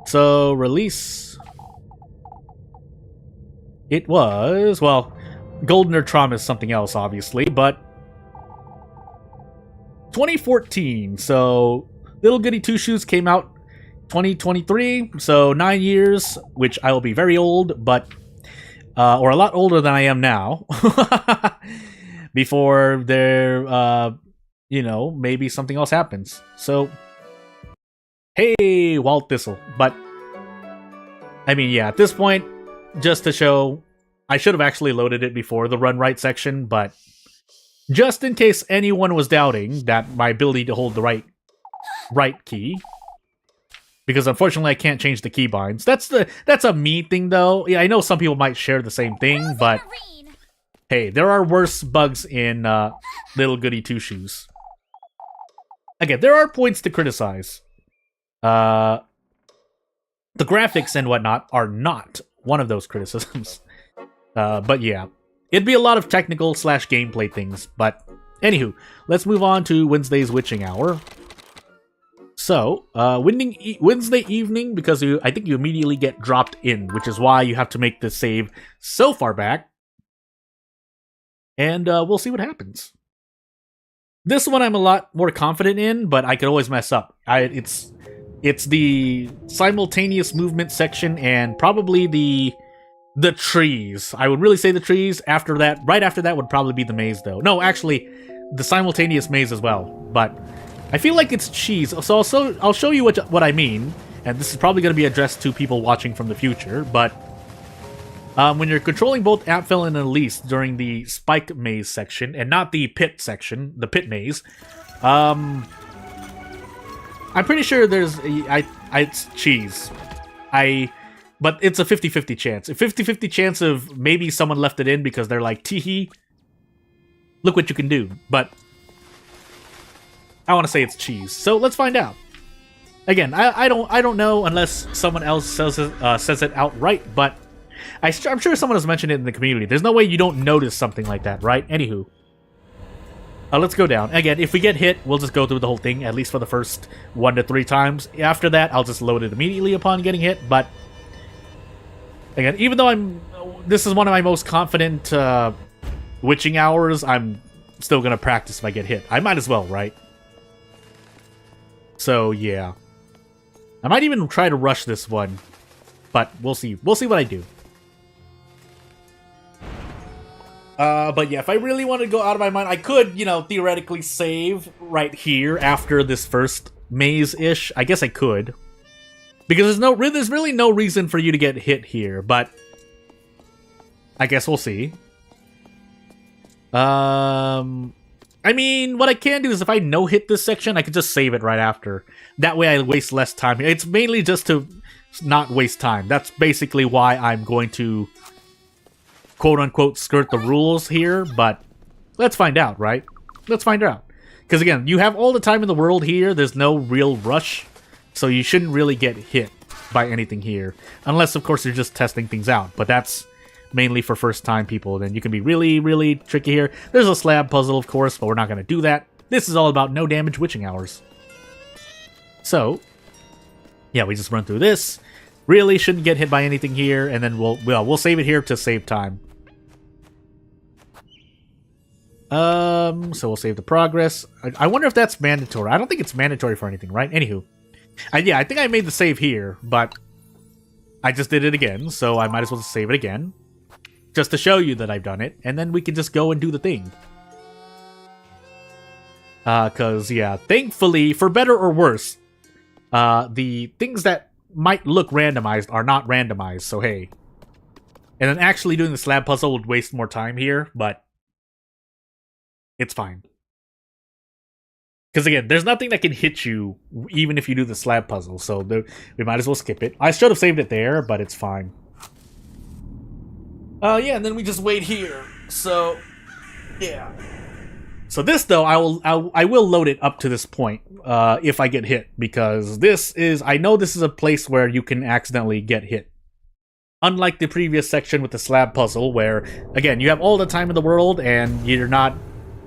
So, release... It was... Well, Golden or Trauma is something else, obviously, but... 2014, so... Little Goody Two Shoes came out 2023, so 9 years, which I will be very old, but or a lot older than I am now. Before there, you know, maybe something else happens. So, hey, Walt Thistle. But, I mean, yeah, at this point, just to show, I should have actually loaded it before the run right section, but just in case anyone was doubting that my ability to hold the right key, because unfortunately I can't change the keybinds. That's a me thing though. Yeah, I know some people might share the same thing, but hey, there are worse bugs in Little Goody Two Shoes. Again, there are points to criticize. The graphics and whatnot are not one of those criticisms. But yeah, it'd be a lot of technical / gameplay things. But anywho, let's move on to Wednesday's Witching Hour. So, Wednesday evening, because I think you immediately get dropped in, which is why you have to make this save so far back. And we'll see what happens. This one I'm a lot more confident in, but I could always mess up. It's the simultaneous movement section and probably the trees. I would really say the trees. After that, right after that would probably be the maze, though. No, actually, the simultaneous maze as well. But I feel like it's cheese. So I'll show you what I mean. And this is probably going to be addressed to people watching from the future, but when you're controlling both Apfel and Elise during the spike maze section, and not the pit section, the pit maze, I'm pretty sure there's it's cheese. But it's a 50-50 chance. A 50-50 chance of maybe someone left it in because they're like, teehee, look what you can do. But I want to say it's cheese. So let's find out. Again, I don't know unless someone else says it outright, but I'm sure someone has mentioned it in the community. There's no way you don't notice something like that, right? Anywho. Let's go down. Again, if we get hit, we'll just go through the whole thing, at least for the first 1 to 3 times. After that, I'll just load it immediately upon getting hit, but again, even though this is one of my most confident witching hours, I'm still going to practice if I get hit. I might as well, right? So, yeah. I might even try to rush this one, but we'll see. We'll see what I do. But yeah, if I really want to go out of my mind, I could, you know, theoretically save right here after this first maze-ish. I guess I could. Because there's really no reason for you to get hit here, but I guess we'll see. I mean, what I can do is if I no-hit this section, I can just save it right after. That way I waste less time. It's mainly just to not waste time. That's basically why I'm going to quote-unquote skirt the rules here, but let's find out, right? Let's find out. Because again, you have all the time in the world here. There's no real rush, so you shouldn't really get hit by anything here. Unless, of course, you're just testing things out, but that's mainly for first-time people. Then you can be really, really tricky here. There's a slab puzzle, of course, but we're not going to do that. This is all about no-damage witching hours. So, yeah, we just run through this. Really shouldn't get hit by anything here, and then we'll save it here to save time. So we'll save the progress. I wonder if that's mandatory. I don't think it's mandatory for anything, right? Anywho. Yeah, I think I made the save here, but I just did it again, so I might as well just save it again. Just to show you that I've done it, and then we can just go and do the thing. Cause, yeah, thankfully, for better or worse, the things that might look randomized are not randomized, so hey. And then actually doing the slab puzzle would waste more time here, but it's fine. Because again, there's nothing that can hit you even if you do the slab puzzle, so we might as well skip it. I should have saved it there, but it's fine. Yeah, and then we just wait here. So, yeah. So this, though, I will load it up to this point if I get hit, because I know this is a place where you can accidentally get hit. Unlike the previous section with the slab puzzle, where, again, you have all the time in the world and you're not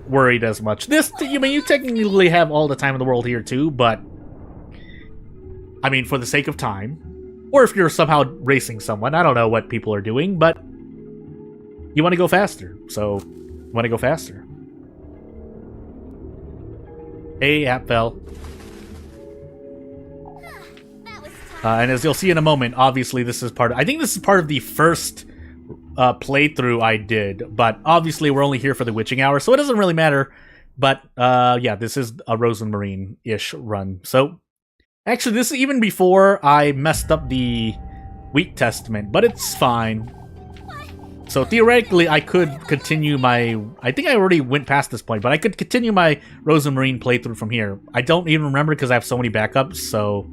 worried as much. You technically have all the time in the world here too, but I mean, for the sake of time, or if you're somehow racing someone, I don't know what people are doing, but you want to go faster, so you want to go faster. Hey, Apfel. That was And as you'll see in a moment, obviously this is part of, I think this is part of the first playthrough I did, but obviously we're only here for the witching hour, so it doesn't really matter. But yeah, this is a Rosemarine-ish run. So actually, this is even before I messed up the Wheat Testament, but it's fine. So theoretically, I could continue my... I think I already went past this point, but I could continue my Rosemarine playthrough from here. I don't even remember because I have so many backups, so...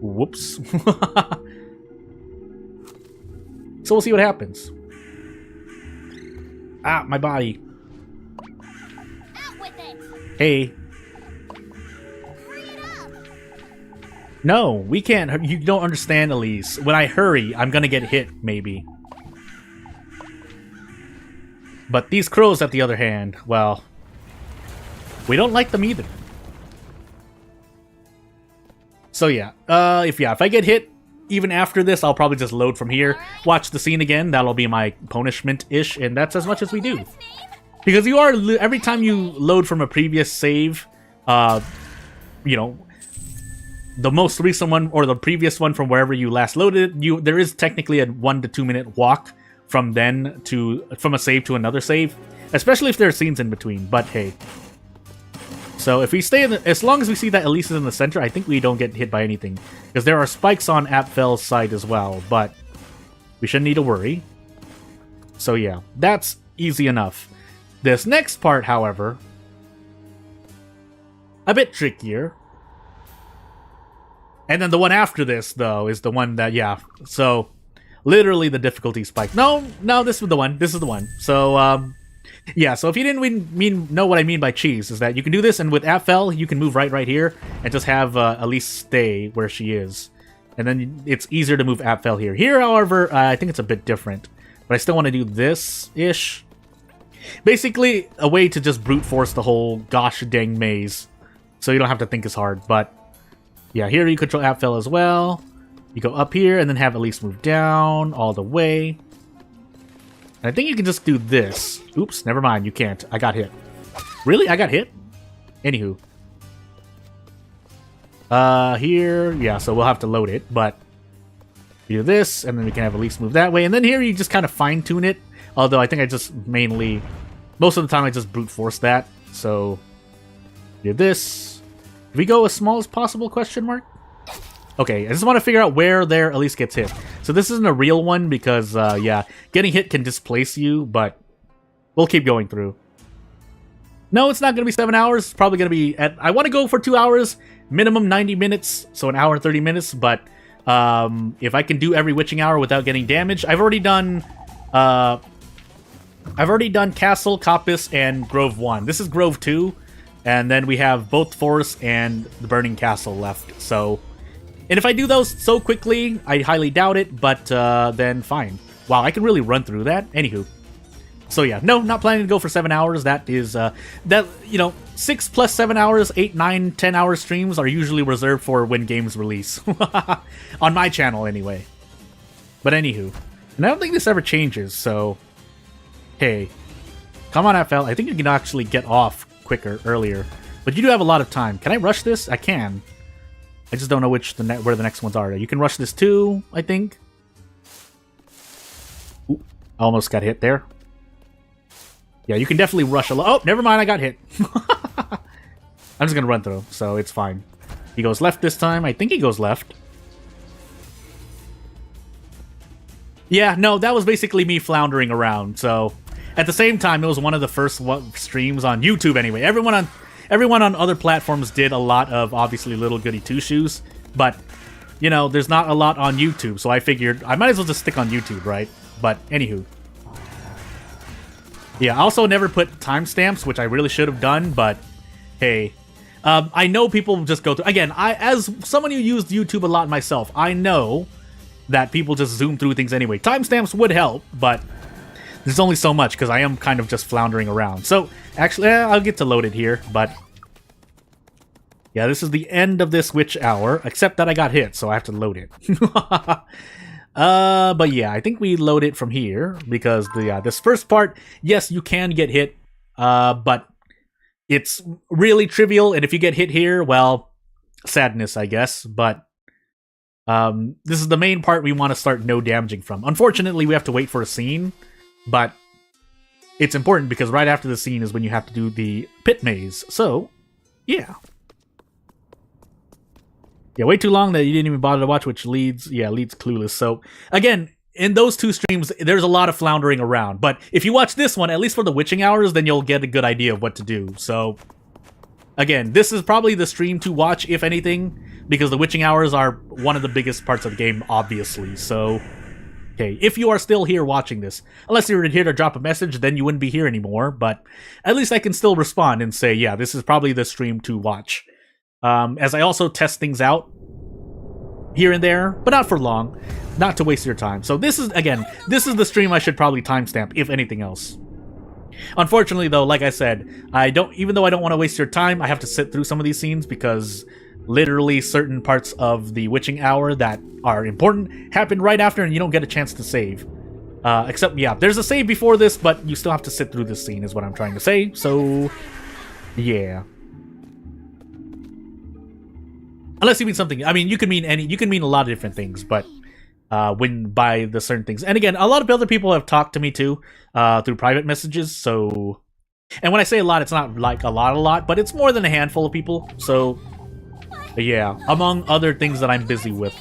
Whoops. So we'll see what happens. Ah, my body. Out with it. Hey. Hurry it up. No, we can't. You don't understand, Elise. When I hurry, I'm gonna get hit, maybe. But these crows, at the other hand, well, we don't like them either. So yeah, if I get hit, even after this, I'll probably just load from here, watch the scene again. That'll be my punishment-ish, and that's as much as we do. Because you are, every time you load from a previous save, you know, the most recent one or the previous one from wherever you last loaded, there is technically a 1 to 2 minute walk from a save to another save, especially if there are scenes in between. But hey, so if we stay as long as we see that Elise is in the center, I think we don't get hit by anything, because there are spikes on Apfel's side as well. But we shouldn't need to worry. So yeah, that's easy enough. This next part, however, a bit trickier. And then the one after this, though, is the one that, yeah, so literally the difficulty spike. No, this is the one. This is the one. So, yeah, so if you didn't know what I mean by cheese, is that you can do this, and with Apfel, you can move right here, and just have Elise stay where she is. And then it's easier to move Apfel here. Here, however, I think it's a bit different. But I still want to do this-ish. Basically, a way to just brute force the whole gosh dang maze. So you don't have to think as hard, but... yeah, here you control Apfel as well. You go up here and then have Elise move down all the way. And I think you can just do this. Oops, never mind, you can't. I got hit. Really? I got hit? Anywho. Here, yeah, so we'll have to load it, but you do this, and then we can have Elise move that way. And then here you just kind of fine-tune it. Although I think I just mainly... most of the time I just brute force that. So, do this. If we go as small as possible, question mark? Okay, I just want to figure out where there Elise gets hit. So this isn't a real one because, yeah, getting hit can displace you, but we'll keep going through. No, it's not going to be 7 hours. It's probably going to be at... I want to go for 2 hours, minimum 90 minutes, so an hour and 30 minutes, but if I can do every witching hour without getting damaged... I've already done Castle, Coppice, and Grove 1. This is Grove 2. And then we have both Forest and the Burning Castle left, so... and if I do those so quickly, I highly doubt it, but then fine. Wow, I can really run through that. Anywho. So yeah, no, not planning to go for 7 hours. That is, that, you know, 6 plus 7 hours, 8, 9, 10 hour streams are usually reserved for when games release. On my channel, anyway. But anywho. And I don't think this ever changes, so... hey. Come on, FL. I think you can actually get off earlier, but you do have a lot of time. Can I rush this? I can. I just don't know where the next ones are. You can rush this too, I think. Ooh, I almost got hit there. Yeah, you can definitely rush a lot. Oh, never mind, I got hit. I'm just gonna run through, so it's fine. He goes left this time. I think he goes left. Yeah, no, that was basically me floundering around, so... at the same time, it was one of the first streams on YouTube anyway. Everyone on other platforms did a lot of, obviously, little Goody Two Shoes. But, you know, there's not a lot on YouTube, so I figured I might as well just stick on YouTube, right? But, anywho. Yeah, I also never put timestamps, which I really should have done, but, hey. I know people just go through... again, as someone who used YouTube a lot myself, I know that people just zoom through things anyway. Timestamps would help, but... there's only so much, because I am kind of just floundering around. So, actually, I'll get to load it here, but... yeah, this is the end of this witch hour, except that I got hit, so I have to load it. But yeah, I think we load it from here, because this first part, yes, you can get hit, but it's really trivial, and if you get hit here, well, sadness, I guess, but This is the main part we want to start no damaging from. Unfortunately, we have to wait for a scene, but it's important because right after the scene is when you have to do the pit maze. So, yeah. Yeah, way too long that you didn't even bother to watch, which leads clueless. So, again, in those two streams, there's a lot of floundering around. But if you watch this one, at least for the witching hours, then you'll get a good idea of what to do. So, again, this is probably the stream to watch, if anything, because the witching hours are one of the biggest parts of the game, obviously. So, okay, if you are still here watching this, unless you're here to drop a message, then you wouldn't be here anymore. But at least I can still respond and say, yeah, this is probably the stream to watch. As I also test things out here and there, but not for long, not to waste your time. So this is the stream I should probably timestamp, if anything else. Unfortunately, though, like I said, even though I don't want to waste your time, I have to sit through some of these scenes because literally certain parts of the witching hour that are important happen right after and you don't get a chance to save. Except, yeah, there's a save before this, but you still have to sit through this scene is what I'm trying to say. So, yeah. Unless you mean something, I mean, you can mean a lot of different things, but when by the certain things. And again, a lot of other people have talked to me too, through private messages, so... And when I say a lot, it's not like a lot, but it's more than a handful of people, so... Yeah, among other things that I'm busy with.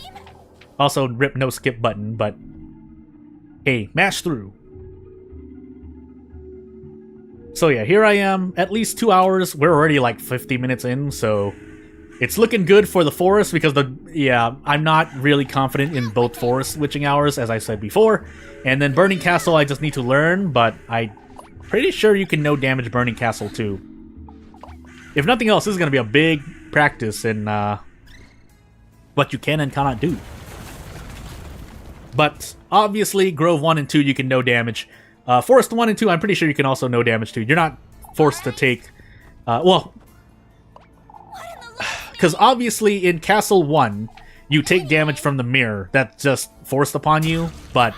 Also, rip no skip button, but... Hey, mash through. So yeah, here I am, at least 2 hours, we're already like 50 minutes in, so... It's looking good for the forest because I'm not really confident in both forest witching hours, as I said before. And then Burning Castle, I just need to learn, but I'm pretty sure you can no damage Burning Castle too. If nothing else, this is going to be a big practice in what you can and cannot do. But obviously, Grove 1 and 2 you can no damage. Forest 1 and 2, I'm pretty sure you can also no damage too. You're not forced to take... Because obviously in Castle 1, you take damage from the mirror. That's just forced upon you. But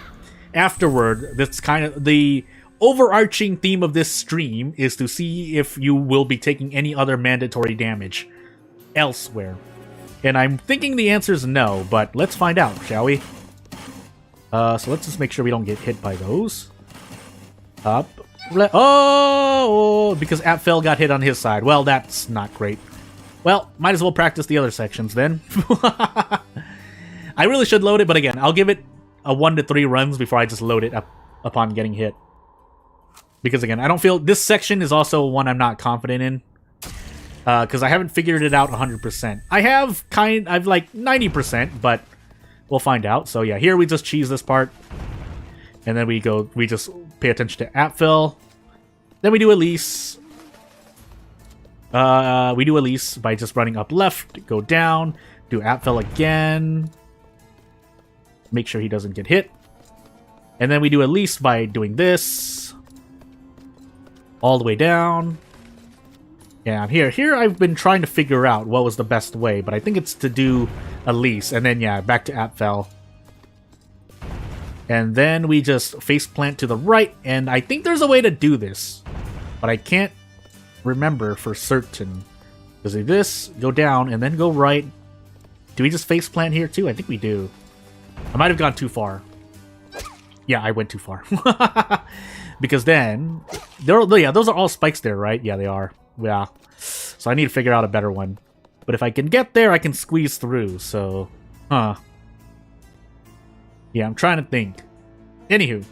afterward, that's kind of the overarching theme of this stream is to see if you will be taking any other mandatory damage elsewhere. And I'm thinking the answer is no, but let's find out, shall we? So let's just make sure we don't get hit by those. Up. Oh! Because Apfel got hit on his side. Well, that's not great. Well, might as well practice the other sections then. I really should load it, but again, I'll give it a 1 to 3 runs before I just load it up upon getting hit. Because again, I don't feel... This section is also one I'm not confident in. Because I haven't figured it out 100%. I've like 90%, but we'll find out. So yeah, here we just cheese this part. And then we just pay attention to Apfel. Then we do Elise. We do Elise by just running up left, go down, do Apfel again. Make sure he doesn't get hit. And then we do Elise by doing this. All the way down. Yeah, here I've been trying to figure out what was the best way, but I think it's to do Elise, and then yeah, back to Apfel. And then we just face plant to the right, and I think there's a way to do this, but I can't remember for certain. Does it this, go down, and then go right? Do we just face plant here too? I think we do. I might have gone too far. Yeah, I went too far. Because then, those are all spikes there, right? Yeah, they are. Yeah. So I need to figure out a better one. But if I can get there, I can squeeze through, so... Huh. Yeah, I'm trying to think. Anywho.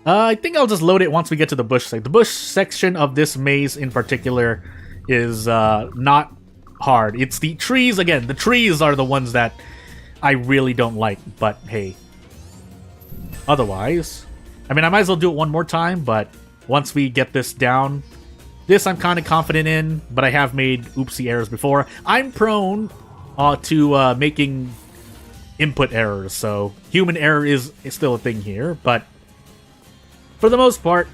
I think I'll just load it once we get to the bush section. The bush section of this maze in particular is not hard. It's the trees, again, the trees are the ones that I really don't like, but hey. Otherwise, I mean, I might as well do it one more time, but once we get this down, this I'm kind of confident in, but I have made oopsie errors before. I'm prone to making input errors, so human error is still a thing here, but for the most part,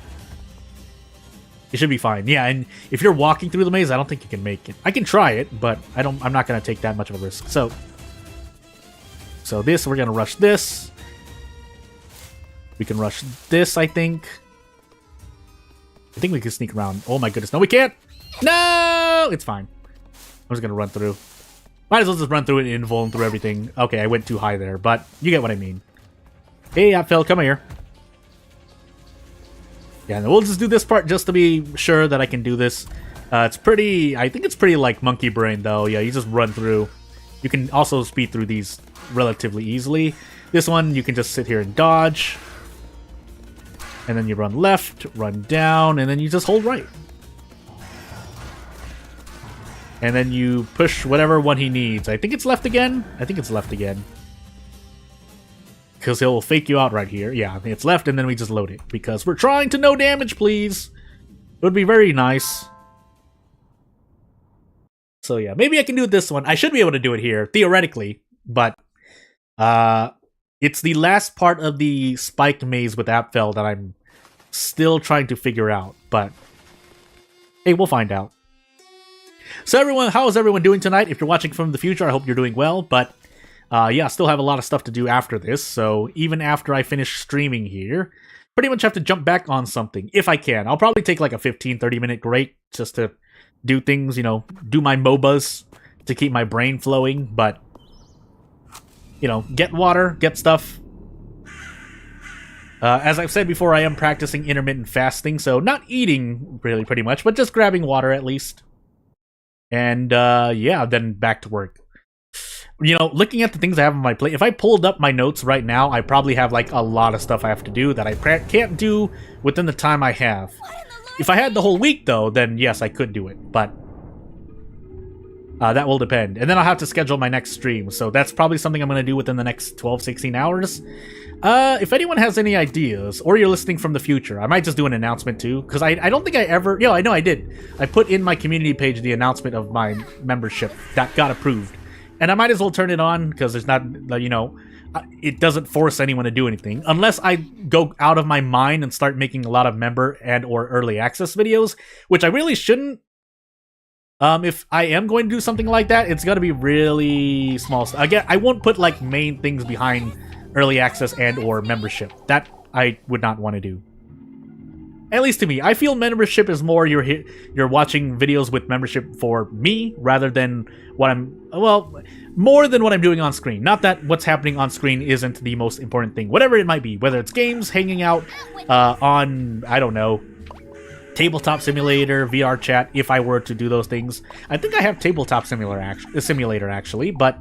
it should be fine. Yeah, and if you're walking through the maze, I don't think you can make it. I can try it, but I'm not going to take that much of a risk. So this, we're going to rush this. We can rush this, I think. I think we can sneak around. Oh my goodness. No, we can't! No! It's fine. I'm just going to run through. Might as well just run through it and invuln through everything. Okay, I went too high there, but you get what I mean. Hey, Apfel, come here. Yeah, and we'll just do this part just to be sure that I can do this. It's pretty... I think it's pretty, like, monkey brain, though. Yeah, you just run through. You can also speed through these relatively easily. This one, you can just sit here and dodge. And then you run left, run down, and then you just hold right. And then you push whatever one he needs. I think it's left again. I think it's left again. Because he'll fake you out right here. Yeah, I think it's left, and then we just load it. Because we're trying to no damage, please. It would be very nice. So yeah, maybe I can do this one. I should be able to do it here, theoretically. But it's the last part of the spiked maze with Apfel that I'm still trying to figure out. But hey, we'll find out. So everyone, how is everyone doing tonight? If you're watching from the future, I hope you're doing well. But yeah, I still have a lot of stuff to do after this. So even after I finish streaming here, pretty much have to jump back on something if I can. I'll probably take like a 15-30 minute break just to do things, you know, do my MOBAs to keep my brain flowing. But, you know, get water, get stuff. As I've said before, I am practicing intermittent fasting. So not eating really pretty much, but just grabbing water at least. And yeah, then back to work. You know, looking at the things I have on my plate, if I pulled up my notes right now, I probably have like a lot of stuff I have to do that I can't do within the time I have. If I had the whole week though, then yes, I could do it, but that will depend. And then I'll have to schedule my next stream, so that's probably something I'm going to do within the next 12-16 hours. If anyone has any ideas, or you're listening from the future, I might just do an announcement too, because I don't think I ever... Yeah, I know I did. I put in my community page the announcement of my membership that got approved. And I might as well turn it on, because there's not, you know, it doesn't force anyone to do anything. Unless I go out of my mind and start making a lot of member and or early access videos, which I really shouldn't. If I am going to do something like that, it's got to be really small stuff. Again, I won't put like main things behind early access and or membership. That I would not want to do. At least to me, I feel membership is more you're watching videos with membership for me rather than what more than what I'm doing on screen. Not that what's happening on screen isn't the most important thing. Whatever it might be, whether it's games, hanging out on, I don't know, Tabletop Simulator, VR chat, if I were to do those things. I think I have Tabletop Simulator actually, but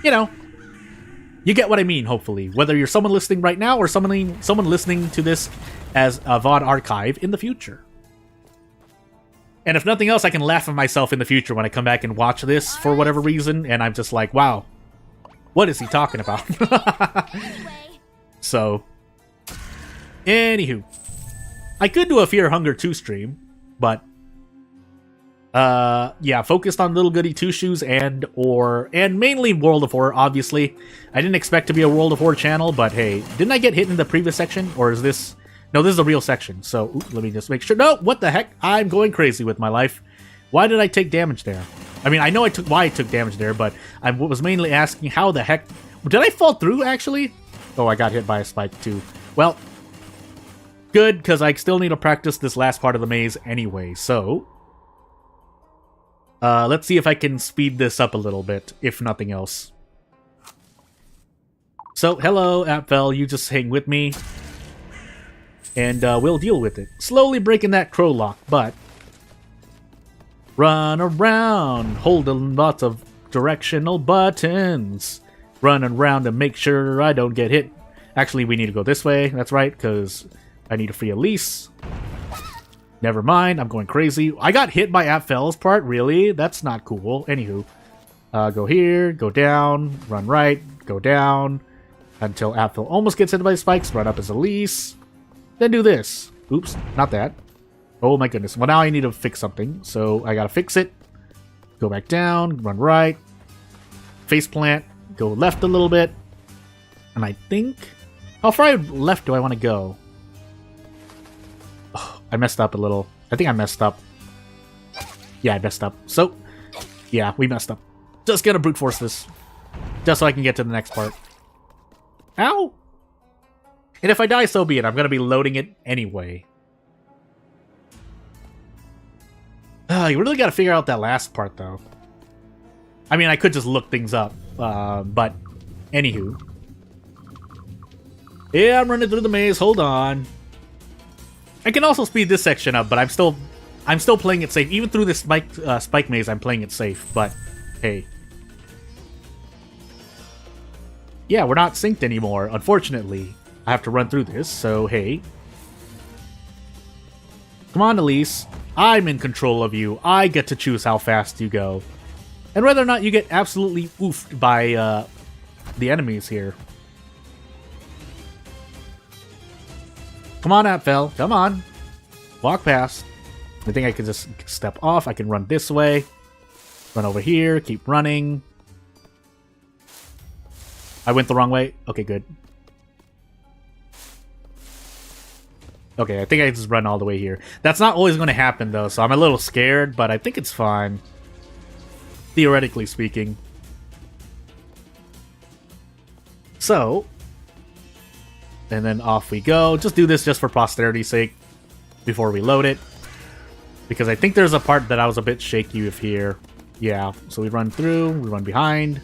you know, you get what I mean, hopefully. Whether you're someone listening right now or someone listening to this as a VOD archive in the future. And if nothing else, I can laugh at myself in the future when I come back and watch this for whatever reason, and I'm just like, wow, what is he talking about? So, anywho. I could do a Fear Hunger 2 stream, but yeah, focused on Little Goody Two Shoes and mainly World of Horror, obviously. I didn't expect to be a World of Horror channel, but hey, didn't I get hit in the previous section? Or is this... No, this is a real section, so let me just make sure. No, what the heck? I'm going crazy with my life. Why did I take damage there? I mean, I know why I took damage there, but I was mainly asking how the heck... Did I fall through, actually? Oh, I got hit by a spike, too. Well, good, because I still need to practice this last part of the maze anyway, so... let's see if I can speed this up a little bit, if nothing else. So, hello, Apfel, you just hang with me. And we'll deal with it. Slowly breaking that crow lock, but... Run around, holding lots of directional buttons. Running around to make sure I don't get hit. Actually, we need to go this way, that's right, because I need to free Elise. Never mind, I'm going crazy. I got hit by Apfel's part, really? That's not cool. Anywho. Go here, go down, run right, go down. Until Apfel almost gets hit by spikes, run up as Elise. Then do this. Oops, not that. Oh my goodness. Well, now I need to fix something, so I gotta fix it. Go back down, run right. Face plant, go left a little bit. And I think... How far left do I want to go? Oh, I messed up a little. I think I messed up. Yeah, I messed up. So, yeah, we messed up. Just gonna brute force this. Just so I can get to the next part. Ow! And if I die, so be it. I'm gonna be loading it anyway. You really gotta figure out that last part, though. I mean, I could just look things up, but anywho. Yeah, I'm running through the maze. Hold on. I can also speed this section up, but I'm still playing it safe. Even through this spike maze, I'm playing it safe. But hey, yeah, we're not synced anymore. Unfortunately, I have to run through this. So hey, come on, Elise. I'm in control of you. I get to choose how fast you go, and whether or not you get absolutely oofed by the enemies here. Come on, Apfel. Come on. Walk past. I think I can just step off. I can run this way. Run over here. Keep running. I went the wrong way. Okay, good. Okay, I think I just run all the way here. That's not always going to happen, though, so I'm a little scared, but I think it's fine. Theoretically speaking. So... and then off we go. Just do this just for posterity's sake before we load it. Because I think there's a part that I was a bit shaky with here. Yeah, so we run through, we run behind.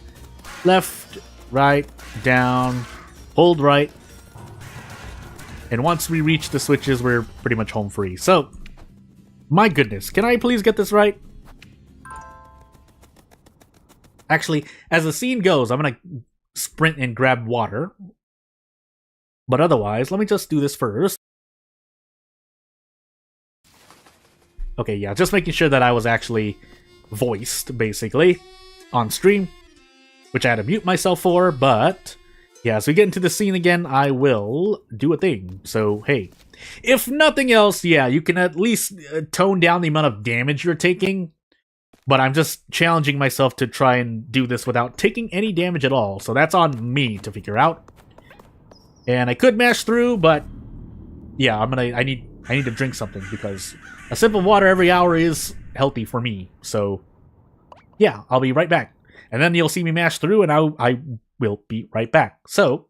Left, right, down, hold right. And once we reach the switches, we're pretty much home free. So, my goodness, can I please get this right? Actually, as the scene goes, I'm going to sprint and grab water. But otherwise, let me just do this first. Okay, yeah, just making sure that I was actually voiced, basically, on stream. Which I had to mute myself for, but... yeah, as we get into the scene again, I will do a thing. So, hey. If nothing else, yeah, you can at least tone down the amount of damage you're taking. But I'm just challenging myself to try and do this without taking any damage at all. So that's on me to figure out. And I could mash through, but yeah, I need to drink something because a sip of water every hour is healthy for me. So yeah, I'll be right back. And then you'll see me mash through and I will be right back. So,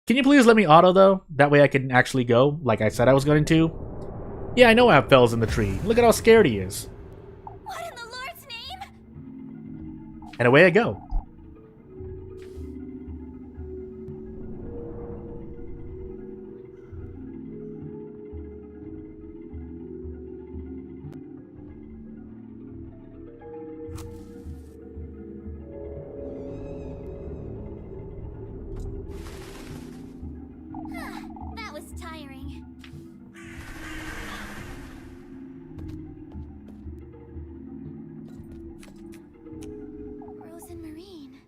can you please let me auto though? That way I can actually go like I said I was going to. Yeah, I know Apfel's in the tree. Look at how scared he is. What in the Lord's name? And away I go. That was tiring. Rose and Marine.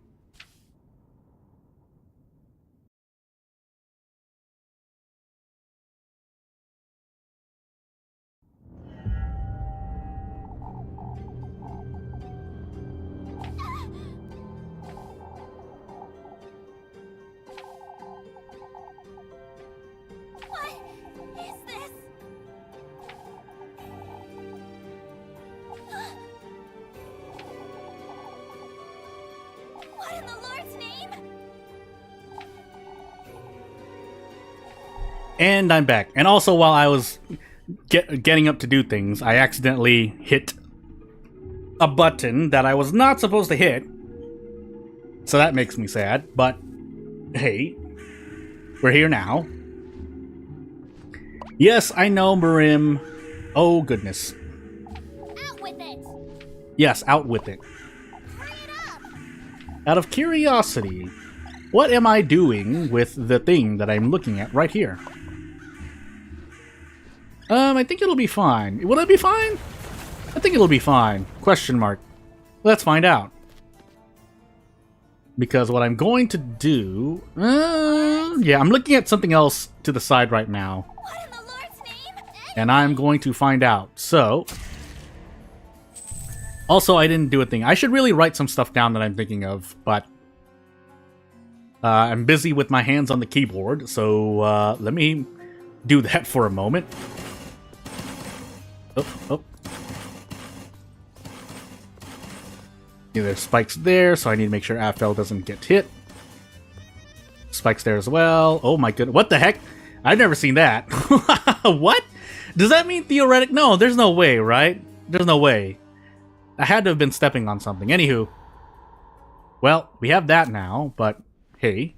What is this? What in the Lord's name? And I'm back. And also, while I was getting up to do things, I accidentally hit a button that I was not supposed to hit. So that makes me sad. But, hey, we're here now. Yes, I know, Marim. Oh, goodness. Out with it! Yes, out with it. Hurry it up! Out of curiosity, what am I doing with the thing that I'm looking at right here? I think it'll be fine. Will it be fine? I think it'll be fine. Question mark. Let's find out. Because what I'm going to do... yeah, I'm looking at something else to the side right now. What in the Lord's name? And I'm going to find out. So... also, I didn't do a thing. I should really write some stuff down that I'm thinking of, but... I'm busy with my hands on the keyboard, so let me do that for a moment. Oh. Yeah, there's spikes there, so I need to make sure Apfel doesn't get hit. Spikes there as well. Oh my goodness. What the heck? I've never seen that. What? Does that mean theoretic? No, there's no way, right? There's no way. I had to have been stepping on something. Anywho. Well, we have that now, but hey.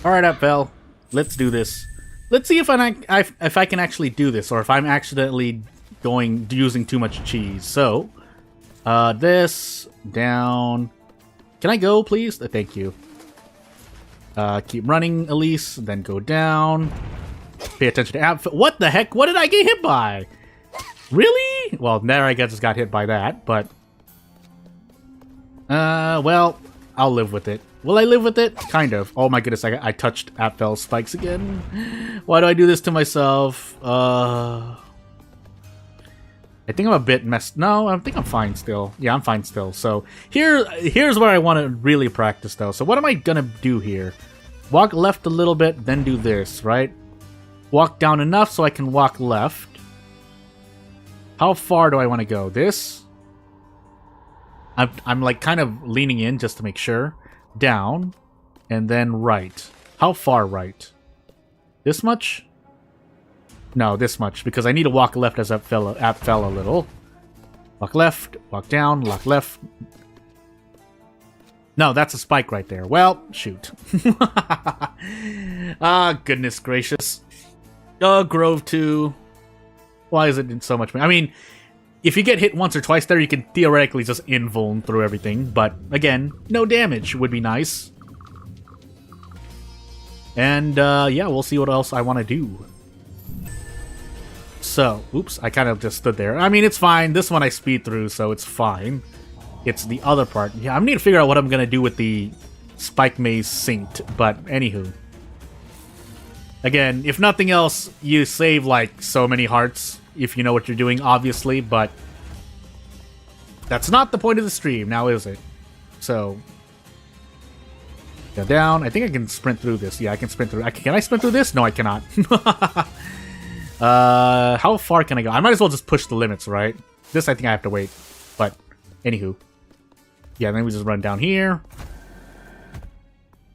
Alright, Apfel. Let's do this. Let's see if I can actually do this, or if I'm accidentally using too much cheese. So, this, down. Can I go, please? Thank you. Keep running, Elise, then go down. Pay attention to Apfel. What the heck? What did I get hit by? Really? Well, there I guess just got hit by that, but... well, I'll live with it. Will I live with it? Kind of. Oh my goodness, I touched Apfel's spikes again. Why do I do this to myself? I think I'm a bit messed... No, I think I'm fine still. Yeah, I'm fine still. So, here's where I want to really practice, though. So what am I gonna do here? Walk left a little bit, then do this, right? Walk down enough so I can walk left. How far do I want to go? This? I'm like kind of leaning in just to make sure. Down. And then right. How far right? This much? No, this much. Because I need to walk left as Apfel a little. Walk left. Walk down. Walk left. No, that's a spike right there. Well, shoot. Ah, goodness gracious. Grove 2. Why is it so much? I mean, if you get hit once or twice there, you can theoretically just invuln through everything. But, again, no damage would be nice. And, yeah, we'll see what else I want to do. So, oops, I kind of just stood there. I mean, it's fine. This one I speed through, so it's fine. It's the other part. Yeah, I need to figure out what I'm going to do with the spike maze synced. But, anywho. Again, if nothing else, you save, like, so many hearts. If you know what you're doing, obviously, but that's not the point of the stream, now is it? So, go down. I think I can sprint through this. Yeah, I can sprint through. Can I sprint through this? No, I cannot. How far can I go? I might as well just push the limits, right? This, I think I have to wait. But, anywho. Yeah, then we just run down here.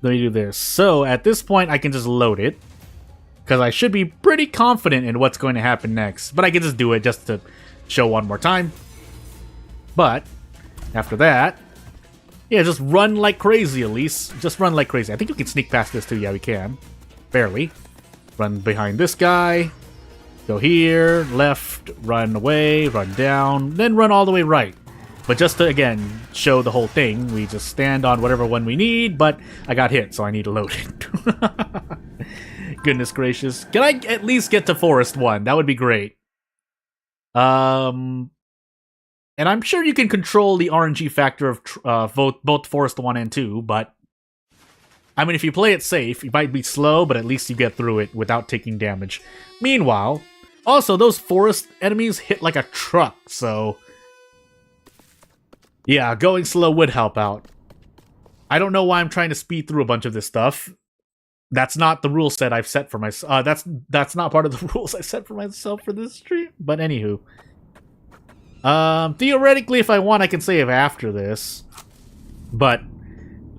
Let me do this. So, at this point, I can just load it. Because I should be pretty confident in what's going to happen next. But I can just do it just to show one more time. But, after that... Yeah, just run like crazy, Elise. Just run like crazy. I think we can sneak past this too. Yeah, we can. Barely. Run behind this guy. Go here. Left. Run away. Run down. Then run all the way right. But just to, again, show the whole thing, we just stand on whatever one we need. But I got hit, so I need to load it. Goodness gracious. Can I at least get to Forest 1? That would be great. And I'm sure you can control the RNG factor of both Forest 1 and 2, but... I mean, if you play it safe, you might be slow, but at least you get through it without taking damage. Meanwhile, also, those forest enemies hit like a truck, so... Yeah, going slow would help out. I don't know why I'm trying to speed through a bunch of this stuff. That's not the rule set I've set for myself. That's not part of the rules I set for myself for this stream. But anywho, theoretically, if I want, I can save after this. But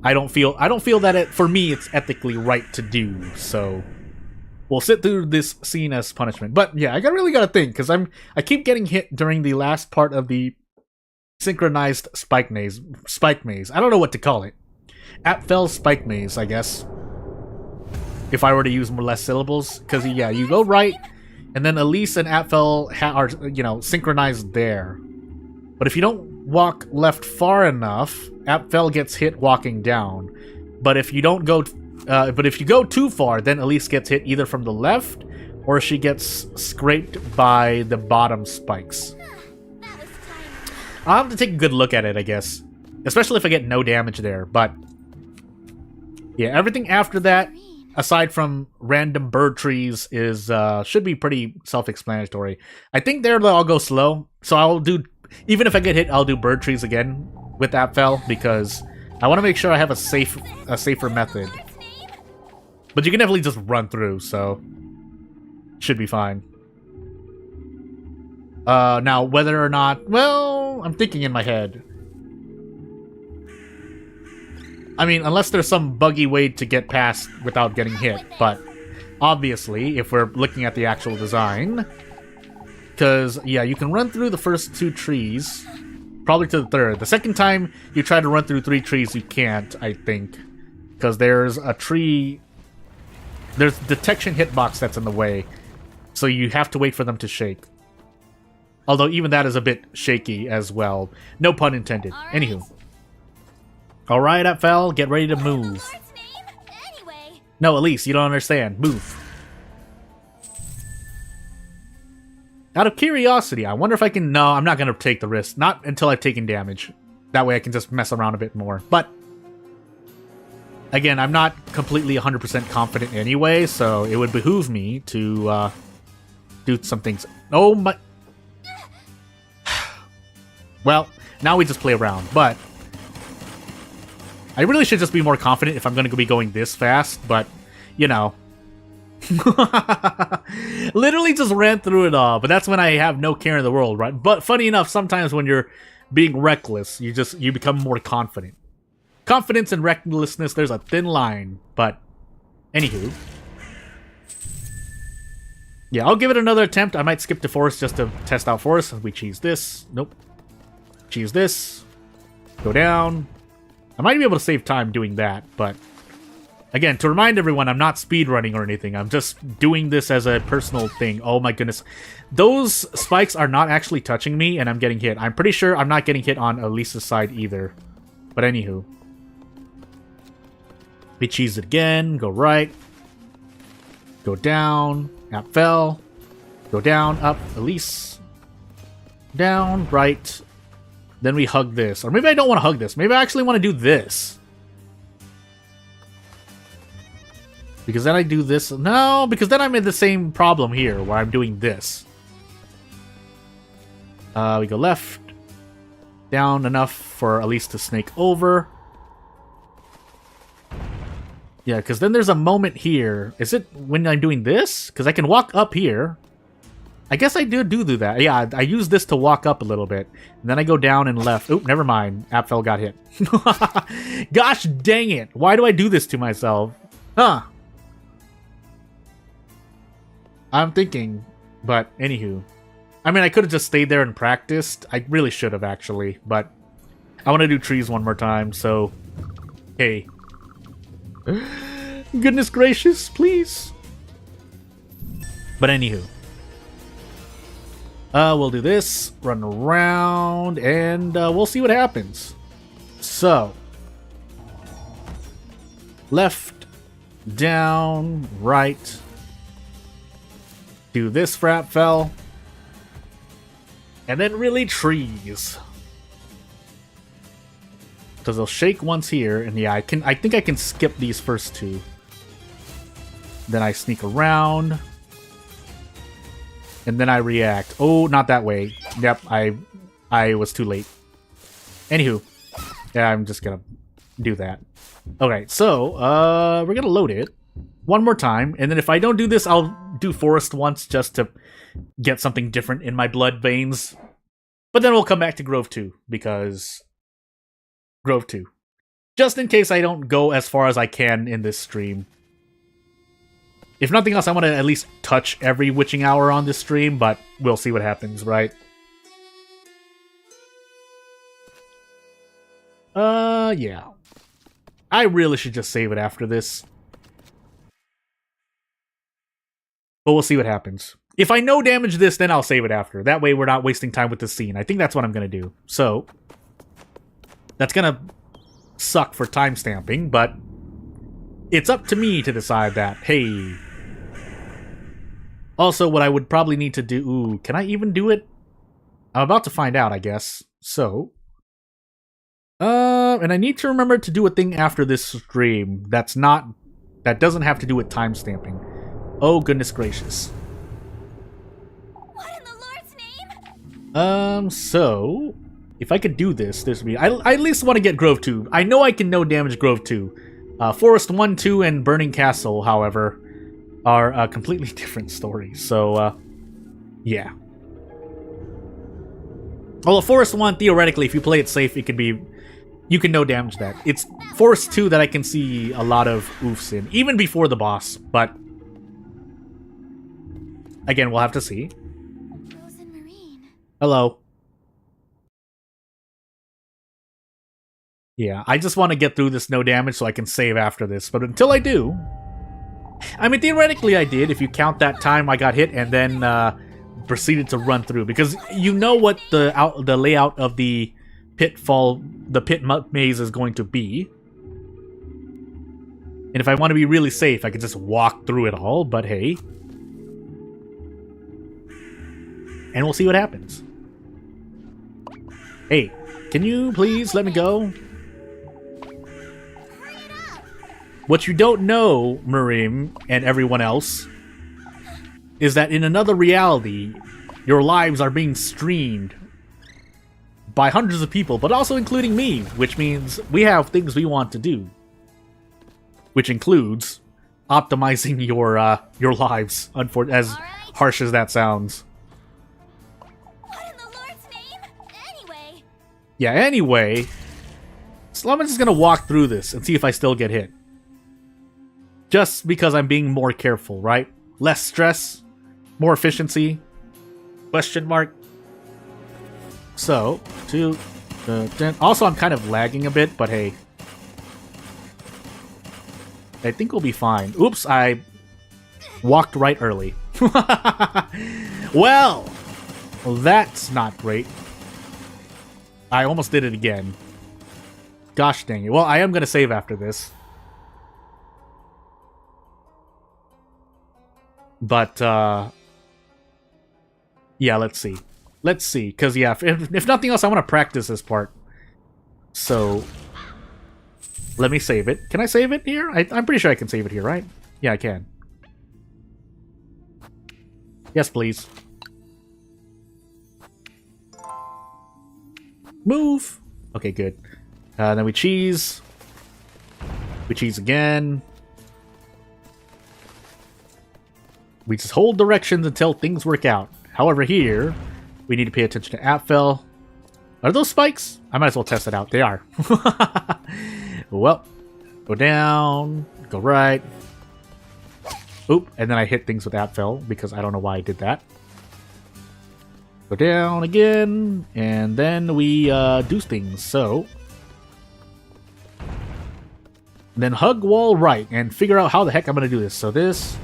I don't feel that for me it's ethically right to do. So we'll sit through this scene as punishment. But yeah, I really gotta think because I keep getting hit during the last part of the synchronized spike maze. I don't know what to call it. Apfel spike maze, I guess. If I were to use less syllables, because yeah, you go right, and then Elise and Apfel are synchronized there. But if you don't walk left far enough, Apfel gets hit walking down. But if you don't go, if you go too far, then Elise gets hit either from the left, or she gets scraped by the bottom spikes. I'll have to take a good look at it, I guess, especially if I get no damage there. But yeah, everything after that, aside from random bird trees, is should be pretty self-explanatory. I think there they'll all go slow, so I'll do, even if I get hit, I'll do bird trees again with Apfel because I want to make sure I have a safer method. But you can definitely just run through, so should be fine. Now whether or not, well, I'm thinking in my head. I mean, unless there's some buggy way to get past without getting hit, but obviously, if we're looking at the actual design, because, yeah, you can run through the first two trees, Probably to the third. The second time you try to run through 3 trees, you can't, I think. Because there's a tree... There's detection hitbox that's in the way. So you have to wait for them to shake. Although even that is a bit shaky as well. No pun intended. All right. Anywho. Alright, Apfel, get ready to What in the move. Lord's name? Anyway. No, Elise, you don't understand. Move. Out of curiosity, I wonder if I can... No, I'm not going to take the risk. Not until I've taken damage. That way I can just mess around a bit more. But, again, I'm not completely 100% confident anyway, so it would behoove me to do some things. Oh my... Well, now we just play around, but... I really should just be more confident if I'm going to be going this fast, but, you know... Literally just ran through it all, but that's when I have no care in the world, right? But funny enough, sometimes when you're being reckless, you become more confident. Confidence and recklessness, there's a thin line, but anywho. Yeah, I'll give it another attempt. I might skip to forest just to test out forest. We cheese this. Nope. Cheese this. Go down. I might be able to save time doing that, but again, to remind everyone, I'm not speedrunning or anything. I'm just doing this as a personal thing. Oh my goodness. Those spikes are not actually touching me, and I'm getting hit. I'm pretty sure I'm not getting hit on Elise's side either. But anywho. We cheese it again. Go right. Go down. App fell. Go down. Up. Elise. Down. Right. Then we hug this. Or maybe I don't want to hug this. Maybe I actually want to do this. Because then I do this. No, because then I'm in the same problem here where I'm doing this. We go left. Down enough for Elise to snake over. Yeah, because then there's a moment here. Is it when I'm doing this? Because I can walk up here. I guess I do that. Yeah, I use this to walk up a little bit. And then I go down and left. Oop, never mind. Apfel got hit. Gosh dang it. Why do I do this to myself? Huh. I'm thinking, but anywho. I mean, I could have just stayed there and practiced. I really should have, actually. But I want to do trees one more time, so... Hey. Goodness gracious, please. But anywho. We'll do this, run around, and we'll see what happens. So. Left, down, right. Do this for Apfel. And then really trees. Because they'll shake once here, and yeah, I think I can skip these first two. Then I sneak around. And then I react. Oh, not that way. Yep, I was too late. Anywho. Yeah, I'm just gonna do that. Okay, so, we're gonna load it one more time. And then if I don't do this, I'll do forest once just to get something different in my blood veins. But then we'll come back to Grove 2, because... Grove 2. Just in case I don't go as far as I can in this stream. If nothing else, I want to at least touch every witching hour on this stream, but we'll see what happens, right? Yeah. I really should just save it after this. But we'll see what happens. If I no damage this, then I'll save it after. That way we're not wasting time with the scene. I think that's what I'm going to do. So, that's going to suck for timestamping, but it's up to me to decide that. Hey. Also, what I would probably need to do... Ooh, can I even do it? I'm about to find out, I guess. So... and I need to remember to do a thing after this stream that doesn't have to do with timestamping. Oh, goodness gracious. What in the Lord's name? So... If I could do this, this would be... I at least want to get Grove 2. I know I can no damage Grove 2. Forest 1, 2, and Burning Castle, however, are completely different stories. So, yeah. Although Forest 1, theoretically, if you play it safe, it can be... You can no damage that. It's Forest 2 that I can see a lot of oofs in, even before the boss, but... Again, we'll have to see. Frozen Marine. Hello. Yeah, I just want to get through this no damage so I can save after this. But until I do... I mean, theoretically I did, if you count that time I got hit and then proceeded to run through. Because you know what the layout of the pit maze is going to be. And if I want to be really safe, I can just walk through it all, but hey. And we'll see what happens. Hey, can you please let me go? What you don't know, Marim, and everyone else, is that in another reality, your lives are being streamed by hundreds of people, but also including me, which means we have things we want to do. Which includes optimizing your lives, as harsh as that sounds. What in the Lord's name? Anyway. Yeah, anyway. So I'm just gonna walk through this and see if I still get hit. Just because I'm being more careful, right? Less stress, more efficiency. Question mark. So, also I'm kind of lagging a bit, but hey. I think we'll be fine. Oops, I walked right early. Well, that's not great. I almost did it again. Gosh dang it. Well, I am going to save after this. But, yeah, let's see. Let's see, because, yeah, if nothing else, I want to practice this part. So, let me save it. Can I save it here? I'm pretty sure I can save it here, right? Yeah, I can. Yes, please. Move! Okay, good. Then we cheese. We cheese again. We just hold directions until things work out. However, here, we need to pay attention to Apfel. Are those spikes? I might as well test it out. They are. Well, go down, go right. Oop, and then I hit things with Apfel because I don't know why I did that. Go down again, and then we do things. So, then hug wall right and figure out how the heck I'm going to do this. So this...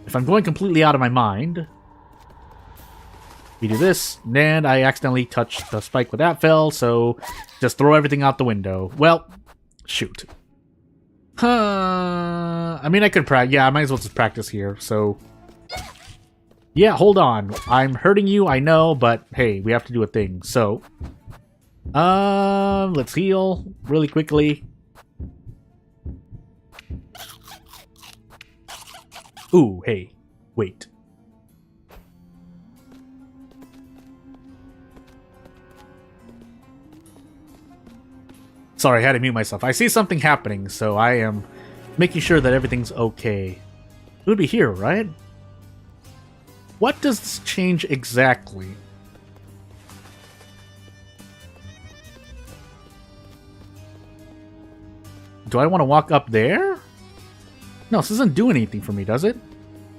If I'm going completely out of my mind, we do this, and I accidentally touched the spike with that fell, so just throw everything out the window. Well, shoot. I mean, I could practice. Yeah, I might as well just practice here, so... Yeah, hold on. I'm hurting you, I know, but hey, we have to do a thing, so... let's heal really quickly. Ooh, hey, wait. Sorry, I had to mute myself. I see something happening, so I am making sure that everything's okay. It would be here, right? What does this change exactly? Do I want to walk up there? No, this doesn't do anything for me, does it?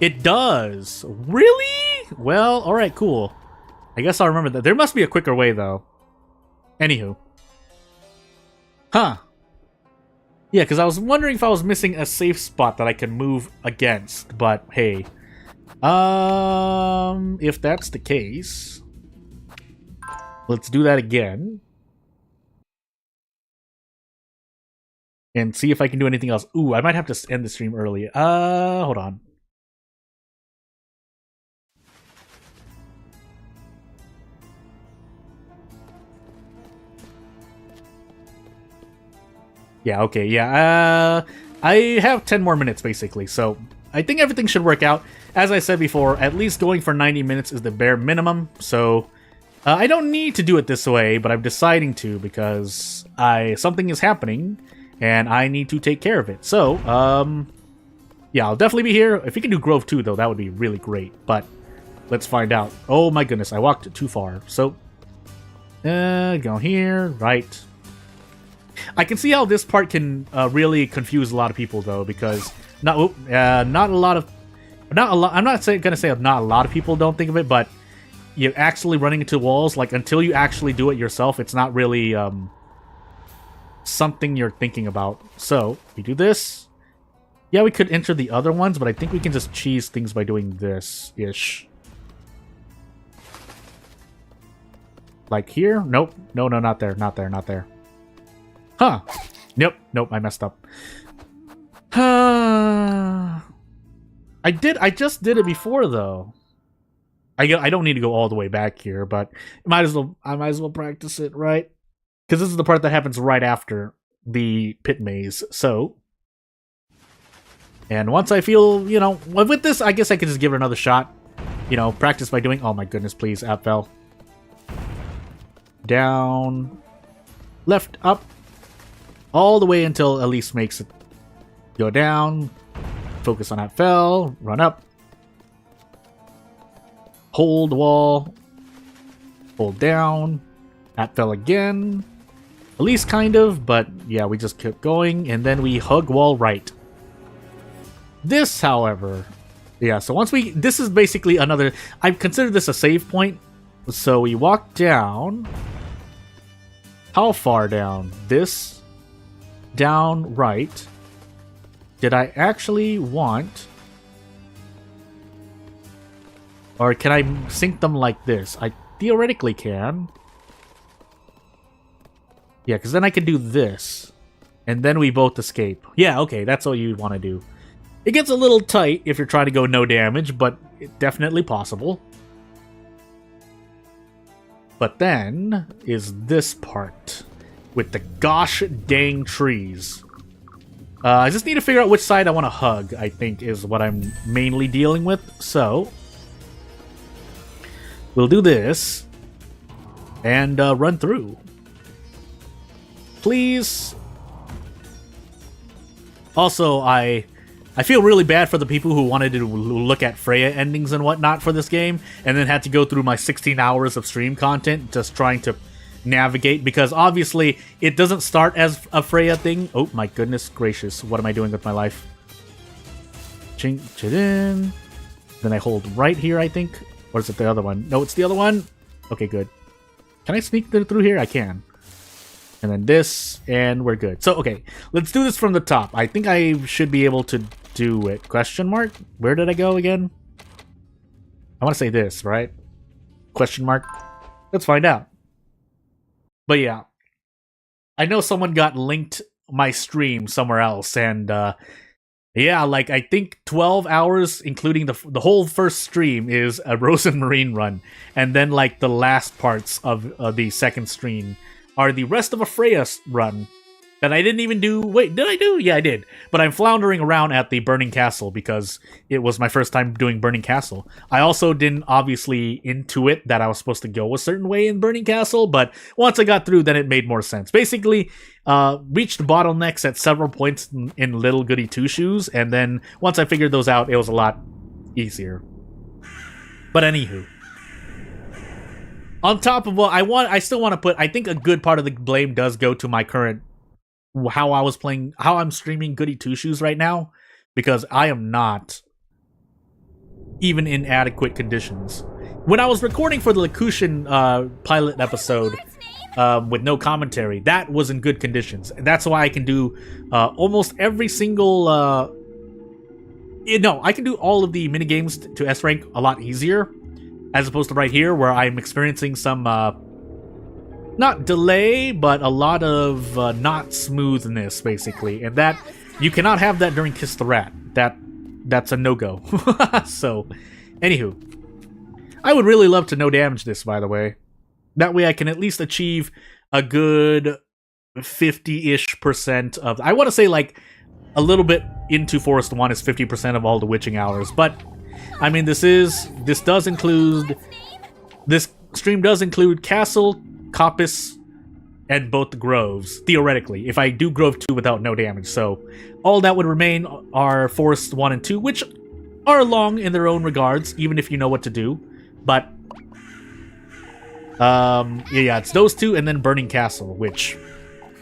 It does! Really? Well, alright, cool. I guess I'll remember that. There must be a quicker way, though. Anywho. Huh. Yeah, because I was wondering if I was missing a safe spot that I can move against, but hey. If that's the case... Let's do that again. And see if I can do anything else. Ooh, I might have to end the stream early. Hold on. Yeah, okay, yeah. I have 10 more minutes, basically, so I think everything should work out. As I said before, at least going for 90 minutes is the bare minimum, so... I don't need to do it this way, but I'm deciding to because something is happening. And I need to take care of it. So, yeah, I'll definitely be here. If we can do Grove 2, though, that would be really great. But let's find out. Oh, my goodness. I walked too far. So, go here. Right. I can see how this part can really confuse a lot of people, though, because not a lot of... I'm not going to say not a lot of people don't think of it, but you're actually running into walls. Like, until you actually do it yourself, it's not really... something you're thinking about. So, we do this. Yeah, we could enter the other ones, but I think we can just cheese things by doing this-ish. Like here? Nope. No, not there. Not there. Huh. Nope, I messed up. I just did it before, though. I don't need to go all the way back here, but I might as well practice it, right? Because this is the part that happens right after the pit maze, so... And once I feel, with this, I guess I could just give it another shot. Practice by doing... Oh my goodness, please, app fell. Down. Left, up. All the way until Elise makes it go down. Focus on app fell. Run up. Hold wall. Hold down. App fell again. Elise kind of, but yeah, we just kept going. And then we hug wall right. This, however, yeah, so once this is basically another, I consider this a save point. So we walk down. How far down? This? Down right. Did I actually want... Or can I sync them like this? I theoretically can. Yeah, because then I can do this. And then we both escape. Yeah, okay, that's all you want to do. It gets a little tight if you're trying to go no damage, but it's definitely possible. But then is this part with the gosh dang trees. I just need to figure out which side I want to hug, I think, is what I'm mainly dealing with. So, we'll do this and run through. Please. Also, I feel really bad for the people who wanted to look at Freya endings and whatnot for this game, and then had to go through my 16 hours of stream content just trying to navigate, because obviously it doesn't start as a Freya thing. Oh my goodness gracious, what am I doing with my life? Chink it in. Then I hold right here, I think. Or is it the other one? No, it's the other one. Okay, good. Can I sneak through here? I can. And then this, and we're good. So, okay, let's do this from the top. I think I should be able to do it. Question mark? Where did I go again? I want to say this, right? Question mark? Let's find out. But yeah, I know someone got linked my stream somewhere else, and yeah, like I think 12 hours, including the whole first stream, is a Rose and Marine run, and then like the last parts of the second stream are the rest of a Freya run that I didn't even do. Wait, did I do? Yeah, I did. But I'm floundering around at the Burning Castle because it was my first time doing Burning Castle. I also didn't obviously intuit that I was supposed to go a certain way in Burning Castle, but once I got through, then it made more sense. Basically, reached bottlenecks at several points in Little Goody Two Shoes, and then once I figured those out, it was a lot easier. But anywho. On top of what I still want to put, I think a good part of the blame does go to my current, how I'm streaming Goody Two Shoes right now, because I am not even in adequate conditions. When I was recording for the Lacution pilot episode with no commentary, that was in good conditions. And that's why I can do almost every single... I can do all of the minigames to S-Rank a lot easier, as opposed to right here, where I'm experiencing some, not delay, but a lot of not smoothness, basically. And that, you cannot have that during Kiss the Rat. That's a no-go. So, anywho. I would really love to no damage this, by the way. That way I can at least achieve a good 50-ish% of... I want to say, like, a little bit into Forest 1 is 50% of all the witching hours, but... I mean, this stream does include Castle, Coppice, and both the Groves, theoretically, if I do Grove 2 without no damage. So, all that would remain are Forest 1 and 2, which are long in their own regards, even if you know what to do. But, yeah, it's those two, and then Burning Castle, which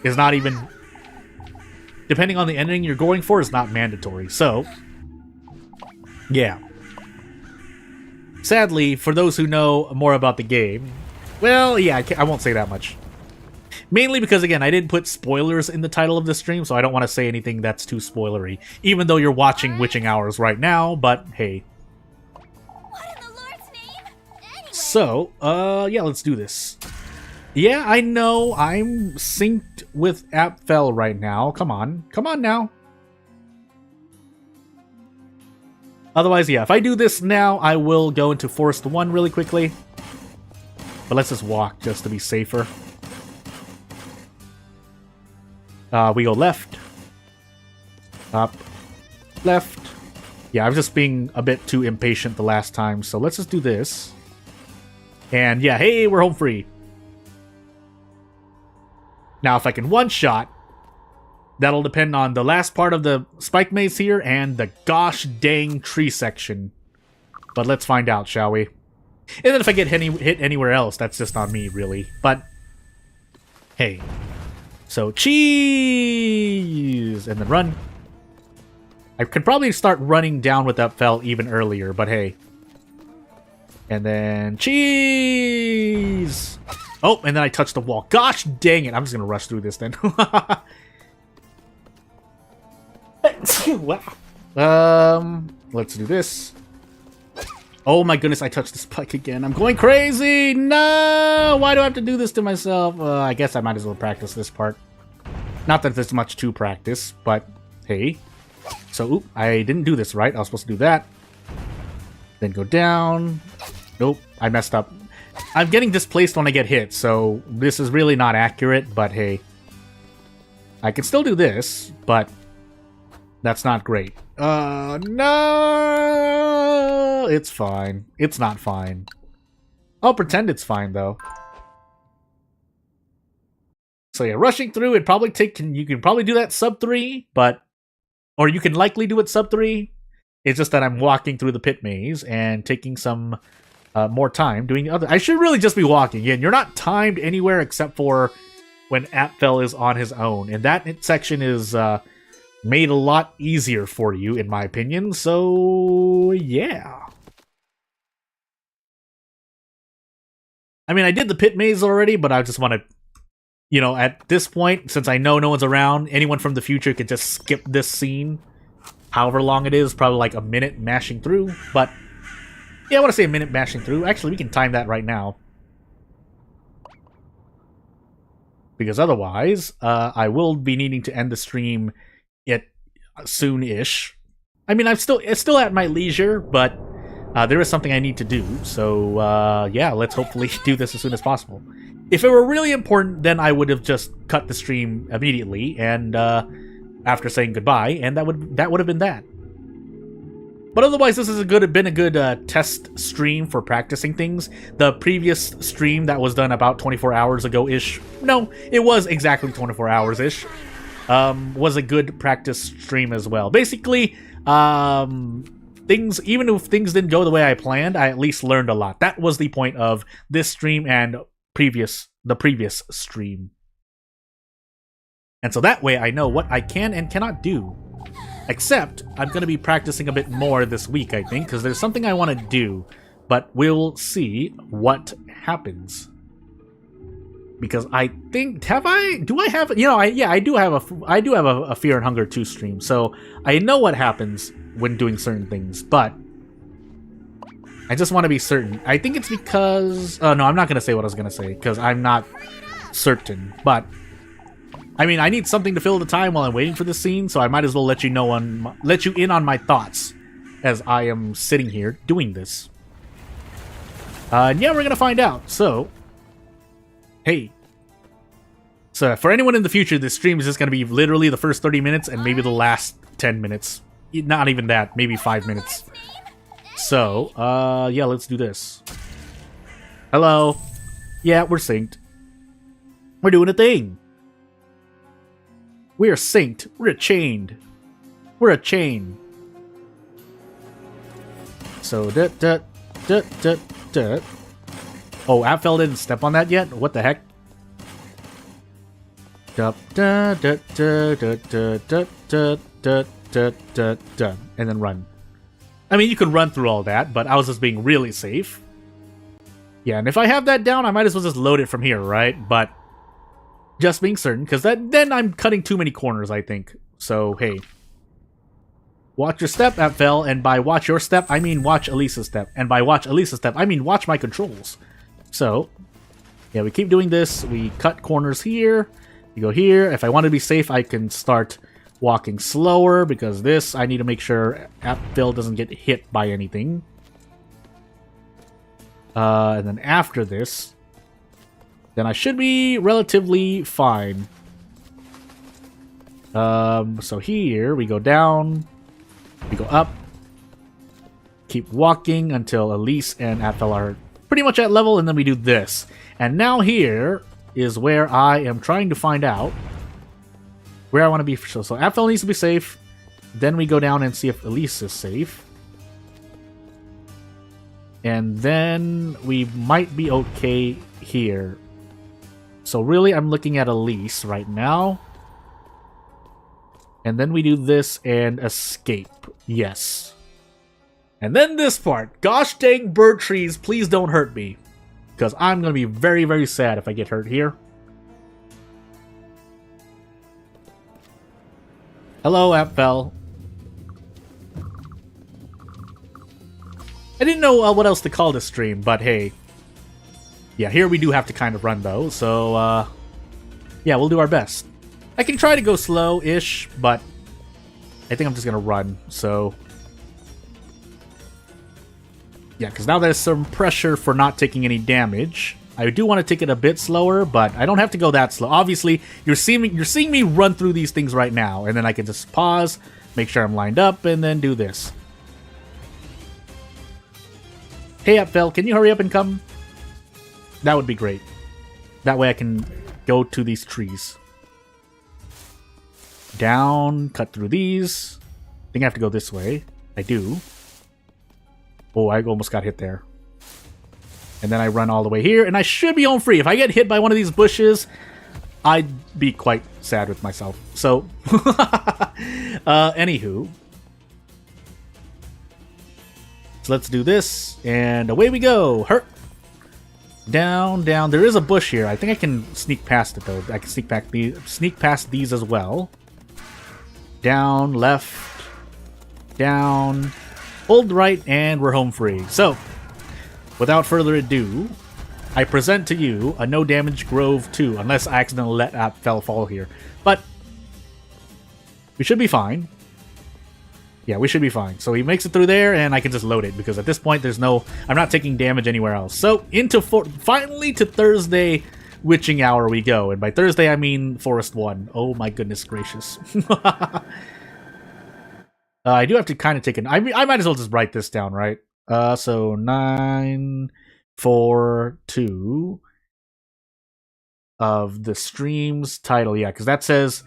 is not even... Depending on the ending you're going for, is not mandatory. So, yeah. Sadly, for those who know more about the game, well, yeah, I won't say that much. Mainly because, again, I didn't put spoilers in the title of the stream, so I don't want to say anything that's too spoilery. Even though you're watching Witching Hours right now, but hey. What in the Lord's name? Anyway. So, yeah, let's do this. Yeah, I know, I'm synced with Appfell right now. Come on now. Otherwise, yeah, if I do this now, I will go into Forest 1 really quickly. But let's just walk, just to be safer. We go left. Up. Left. Yeah, I was just being a bit too impatient the last time, so let's just do this. And yeah, hey, we're home free. Now, if I can one-shot, that'll depend on the last part of the spike maze here and the gosh dang tree section. But let's find out, shall we? And then if I get hit anywhere else, that's just on me, really. But, hey. So, cheese! And then run. I could probably start running down with that fell even earlier, but hey. And then, cheese! Oh, and then I touched the wall. Gosh dang it, I'm just gonna rush through this then. Wow. Let's do this. Oh my goodness, I touched the spike again. I'm going crazy! No! Why do I have to do this to myself? I guess I might as well practice this part. Not that there's much to practice, but hey. So, oop, I didn't do this right. I was supposed to do that. Then go down. Nope, I messed up. I'm getting displaced when I get hit, so this is really not accurate, but hey. I can still do this, but that's not great. No! It's fine. It's not fine. I'll pretend it's fine, though. So yeah, rushing through, it probably you can probably do that sub 3, but... Or you can likely do it sub 3. It's just that I'm walking through the pit maze and taking some more time doing the other... I should really just be walking. Again, you're not timed anywhere except for when Appfell is on his own. And that section is made a lot easier for you, in my opinion. So, yeah. I mean, I did the pit maze already, but I just want to... You know, at this point, since I know no one's around, anyone from the future could just skip this scene. However long it is, probably like a minute mashing through. But, yeah, I want to say a minute mashing through. Actually, we can time that right now. Because otherwise, I will be needing to end the stream at soon-ish. I mean, it's still at my leisure, but there is something I need to do. So, yeah, let's hopefully do this as soon as possible. If it were really important, then I would have just cut the stream immediately and after saying goodbye, and that would have been that. But otherwise, this has been a good test stream for practicing things. The previous stream that was done about 24 hours ago-ish, no, it was exactly 24 hours-ish, was a good practice stream as well. Basically, even if things didn't go the way I planned, I at least learned a lot. That was the point of this stream and the previous stream. And so that way I know what I can and cannot do. Except, I'm going to be practicing a bit more this week, I think, because there's something I want to do. But we'll see what happens. Because I think, I do have a Fear and Hunger 2 stream, so I know what happens when doing certain things, but I just want to be certain. I think it's because... no, I'm not going to say what I was going to say, because I'm not certain. But, I mean, I need something to fill the time while I'm waiting for the scene, so I might as well let you in on my thoughts as I am sitting here doing this. And yeah, we're going to find out. So, hey. So, for anyone in the future, this stream is just going to be literally the first 30 minutes and maybe the last 10 minutes. Not even that, maybe 5 minutes. So, yeah, let's do this. Hello. Yeah, we're synced. We're doing a thing. We are synced. We're chained. We're a chain. So, Oh, Appfell didn't step on that yet? What the heck? And then run. I mean, you could run through all that, but I was just being really safe. Yeah, and if I have that down, I might as well just load it from here, right? But Just being certain, because then I'm cutting too many corners, I think. So, hey. Watch your step, Apfel, and by watch your step, I mean watch Elise's step. And by watch Elise's step, I mean watch my controls. So, yeah, we keep doing this. We cut corners here. We go here. If I want to be safe, I can start walking slower, because this, I need to make sure Apfel doesn't get hit by anything. And then after this, then I should be relatively fine. So here, we go down, we go up, keep walking until Elise and Apfel are pretty much at level, and then we do this. And now here is where I am trying to find out where I want to be. So Apfel needs to be safe, then we go down and see if Elise is safe. And then we might be okay here. So really, I'm looking at Elise right now. And then we do this and escape. Yes. And then this part. Gosh dang bird trees, please don't hurt me. Because I'm going to be very, very sad if I get hurt here. Hello, Apfel. I didn't know what else to call this stream, but hey. Yeah, here we do have to kind of run, though. So, yeah, we'll do our best. I can try to go slow-ish, but I think I'm just going to run, so... Yeah, because now there's some pressure for not taking any damage. I do want to take it a bit slower, but I don't have to go that slow. Obviously, you're seeing me run through these things right now, and then I can just pause, make sure I'm lined up, and then do this. Hey, Apfel, can you hurry up and come? That would be great. That way I can go to these trees. Down, cut through these. I think I have to go this way. I do. Oh, I almost got hit there. And then I run all the way here, and I should be home free. If I get hit by one of these bushes, I'd be quite sad with myself. So, anywho. So let's do this, and away we go. Hurt. Down, down. There is a bush here. I think I can sneak past it, though. I can sneak past these as well. Down, left, down, hold right, and we're home free. So, without further ado, I present to you a no damage Grove 2, unless I accidentally let Apfel fall here. But, we should be fine. Yeah, we should be fine. So he makes it through there, and I can just load it, because at this point, I'm not taking damage anywhere else. So, finally to Thursday witching hour we go. And by Thursday, I mean Forest 1. Oh my goodness gracious. I do have to kind of take I might as well just write this down, right? So 9, 4, 2 of the stream's title. Yeah, because that says...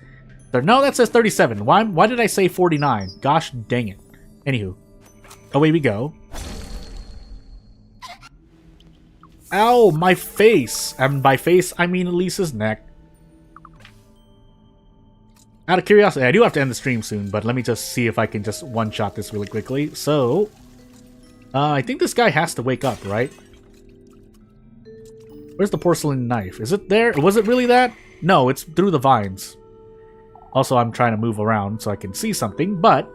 No, that says 37. Why did I say 49? Gosh dang it. Anywho. Away we go. Ow, my face. And by face, I mean Elise's neck. Out of curiosity, I do have to end the stream soon, but let me just see if I can just one-shot this really quickly. So, I think this guy has to wake up, right? Where's the porcelain knife? Is it there? Was it really that? No, it's through the vines. Also, I'm trying to move around so I can see something, but...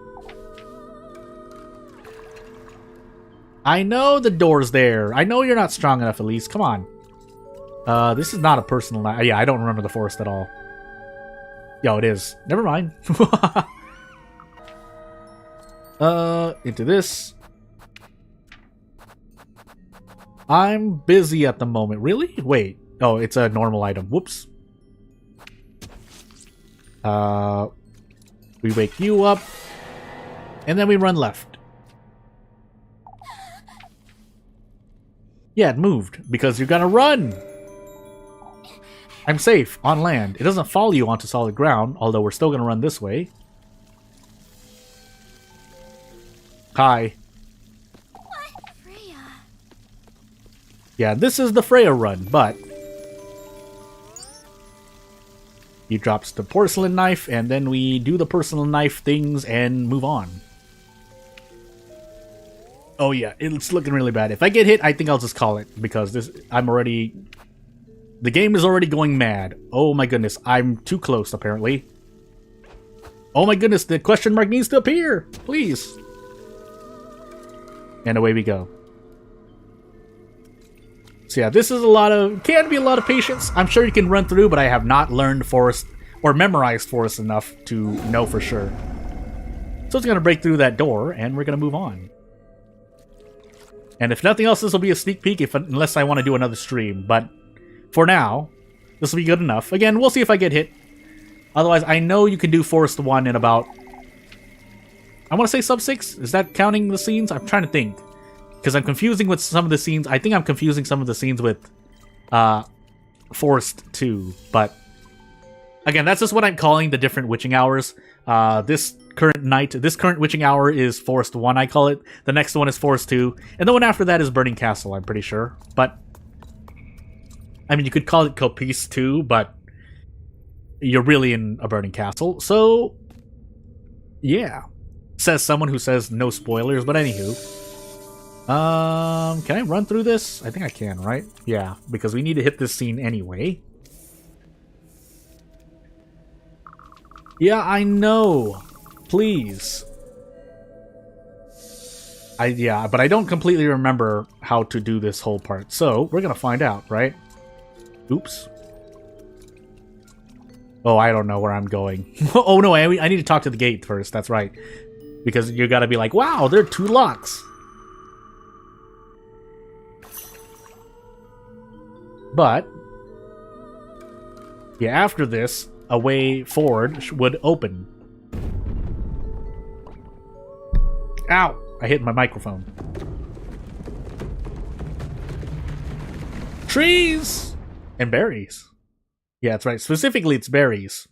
I know the door's there. I know you're not strong enough, Elise. Come on. This is not a personal... Yeah, I don't remember the forest at all. Yo, it is. Never mind. Into this. I'm busy at the moment. Really? Wait. Oh, it's a normal item. Whoops. We wake you up, and then we run left. Yeah, it moved, because you're gonna run! I'm safe, on land. It doesn't follow you onto solid ground, although we're still gonna run this way. Hi. What? Freya. Yeah, this is the Freya run, but... He drops the porcelain knife, and then we do the porcelain knife things and move on. Oh yeah, it's looking really bad. If I get hit, I think I'll just call it, because I'm already The game is already going mad. Oh my goodness, I'm too close apparently. Oh my goodness, the question mark needs to appear! Please! And away we go. So yeah, this is can be a lot of patience. I'm sure you can run through, but I have not learned forest or memorized forest enough to know for sure. So it's gonna break through that door, and we're gonna move on. And if nothing else, this will be a sneak peek unless I want to do another stream. But for now, this will be good enough. Again, we'll see if I get hit. Otherwise, I know you can do Forest 1 in about... I want to say sub 6? Is that counting the scenes? I'm trying to think. Because I'm confusing with some of the scenes. I think I'm confusing some of the scenes with Forest 2. But again, that's just what I'm calling the different witching hours. This current witching hour is Forest 1, I call it. The next one is Forest 2. And the one after that is Burning Castle, I'm pretty sure. But, I mean, you could call it Copice 2, but you're really in a Burning Castle. So, yeah. Says someone who says no spoilers, but anywho. Can I run through this? I think I can, right? Yeah, because we need to hit this scene anyway. Yeah, I know. Please. But I don't completely remember how to do this whole part. So, we're gonna find out, right? Oops. Oh, I don't know where I'm going. Oh no, I need to talk to the gate first, that's right. Because you gotta be like, wow, there are 2 locks. But, yeah, after this, a way forward would open. Ow! I hit my microphone. Trees! And berries. Yeah, that's right. Specifically, it's berries.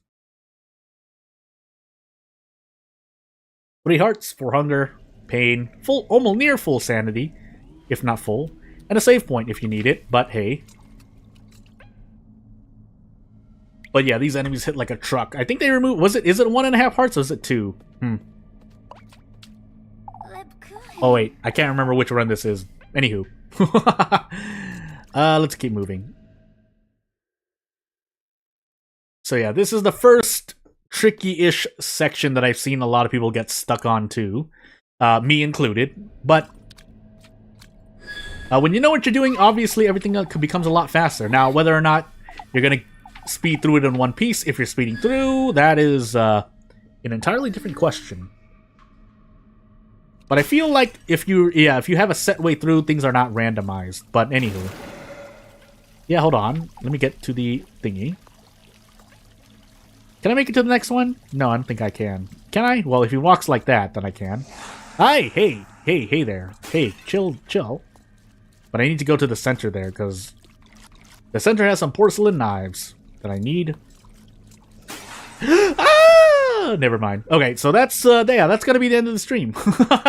3 hearts for hunger, pain, full, almost near full sanity, if not full, and a save point if you need it, but hey. But yeah, these enemies hit like a truck. I think they removed, is it 1.5 hearts or is it 2? Oh wait, I can't remember which run this is. Anywho. Let's keep moving. So yeah, this is the first tricky-ish section that I've seen a lot of people get stuck on too. Me included. But when you know what you're doing, obviously everything becomes a lot faster. Now, whether or not you're going to speed through it in one piece, if you're speeding through, that is an entirely different question. But I feel like if you have a set way through, things are not randomized. But anywho. Yeah, hold on. Let me get to the thingy. Can I make it to the next one? No, I don't think I can. Can I? Well, if he walks like that, then I can. Hi! Hey there. Hey, chill. But I need to go to the center there, because the center has some porcelain knives that I need. Never mind. Okay, so that's gonna be the end of the stream.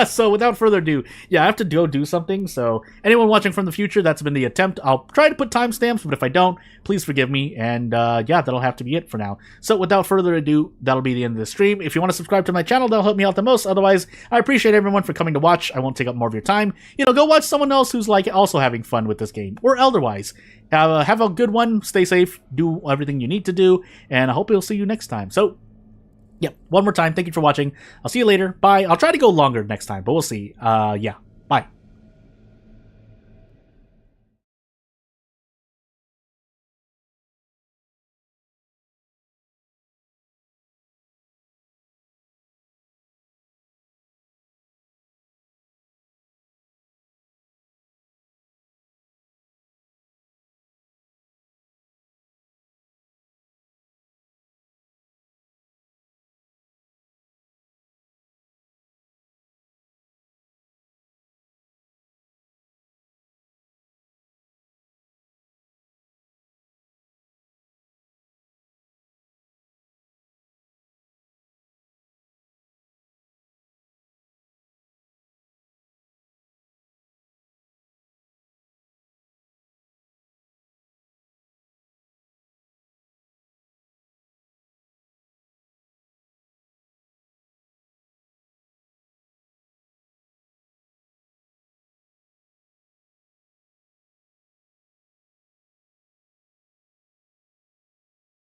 So without further ado, yeah, I have to go do something. So anyone watching from the future, that's been the attempt. I'll try to put timestamps, but if I don't, please forgive me. And yeah, that'll have to be it for now. So without further ado, that'll be the end of the stream. If you want to subscribe to my channel, that'll help me out the most. Otherwise, I appreciate everyone for coming to watch. I won't take up more of your time. You know, go watch someone else who's like also having fun with this game, or otherwise. Have a good one. Stay safe. Do everything you need to do, and I hope we'll see you next time. So. Yep, one more time, thank you for watching. I'll see you later. Bye. I'll try to go longer next time, but we'll see. Yeah.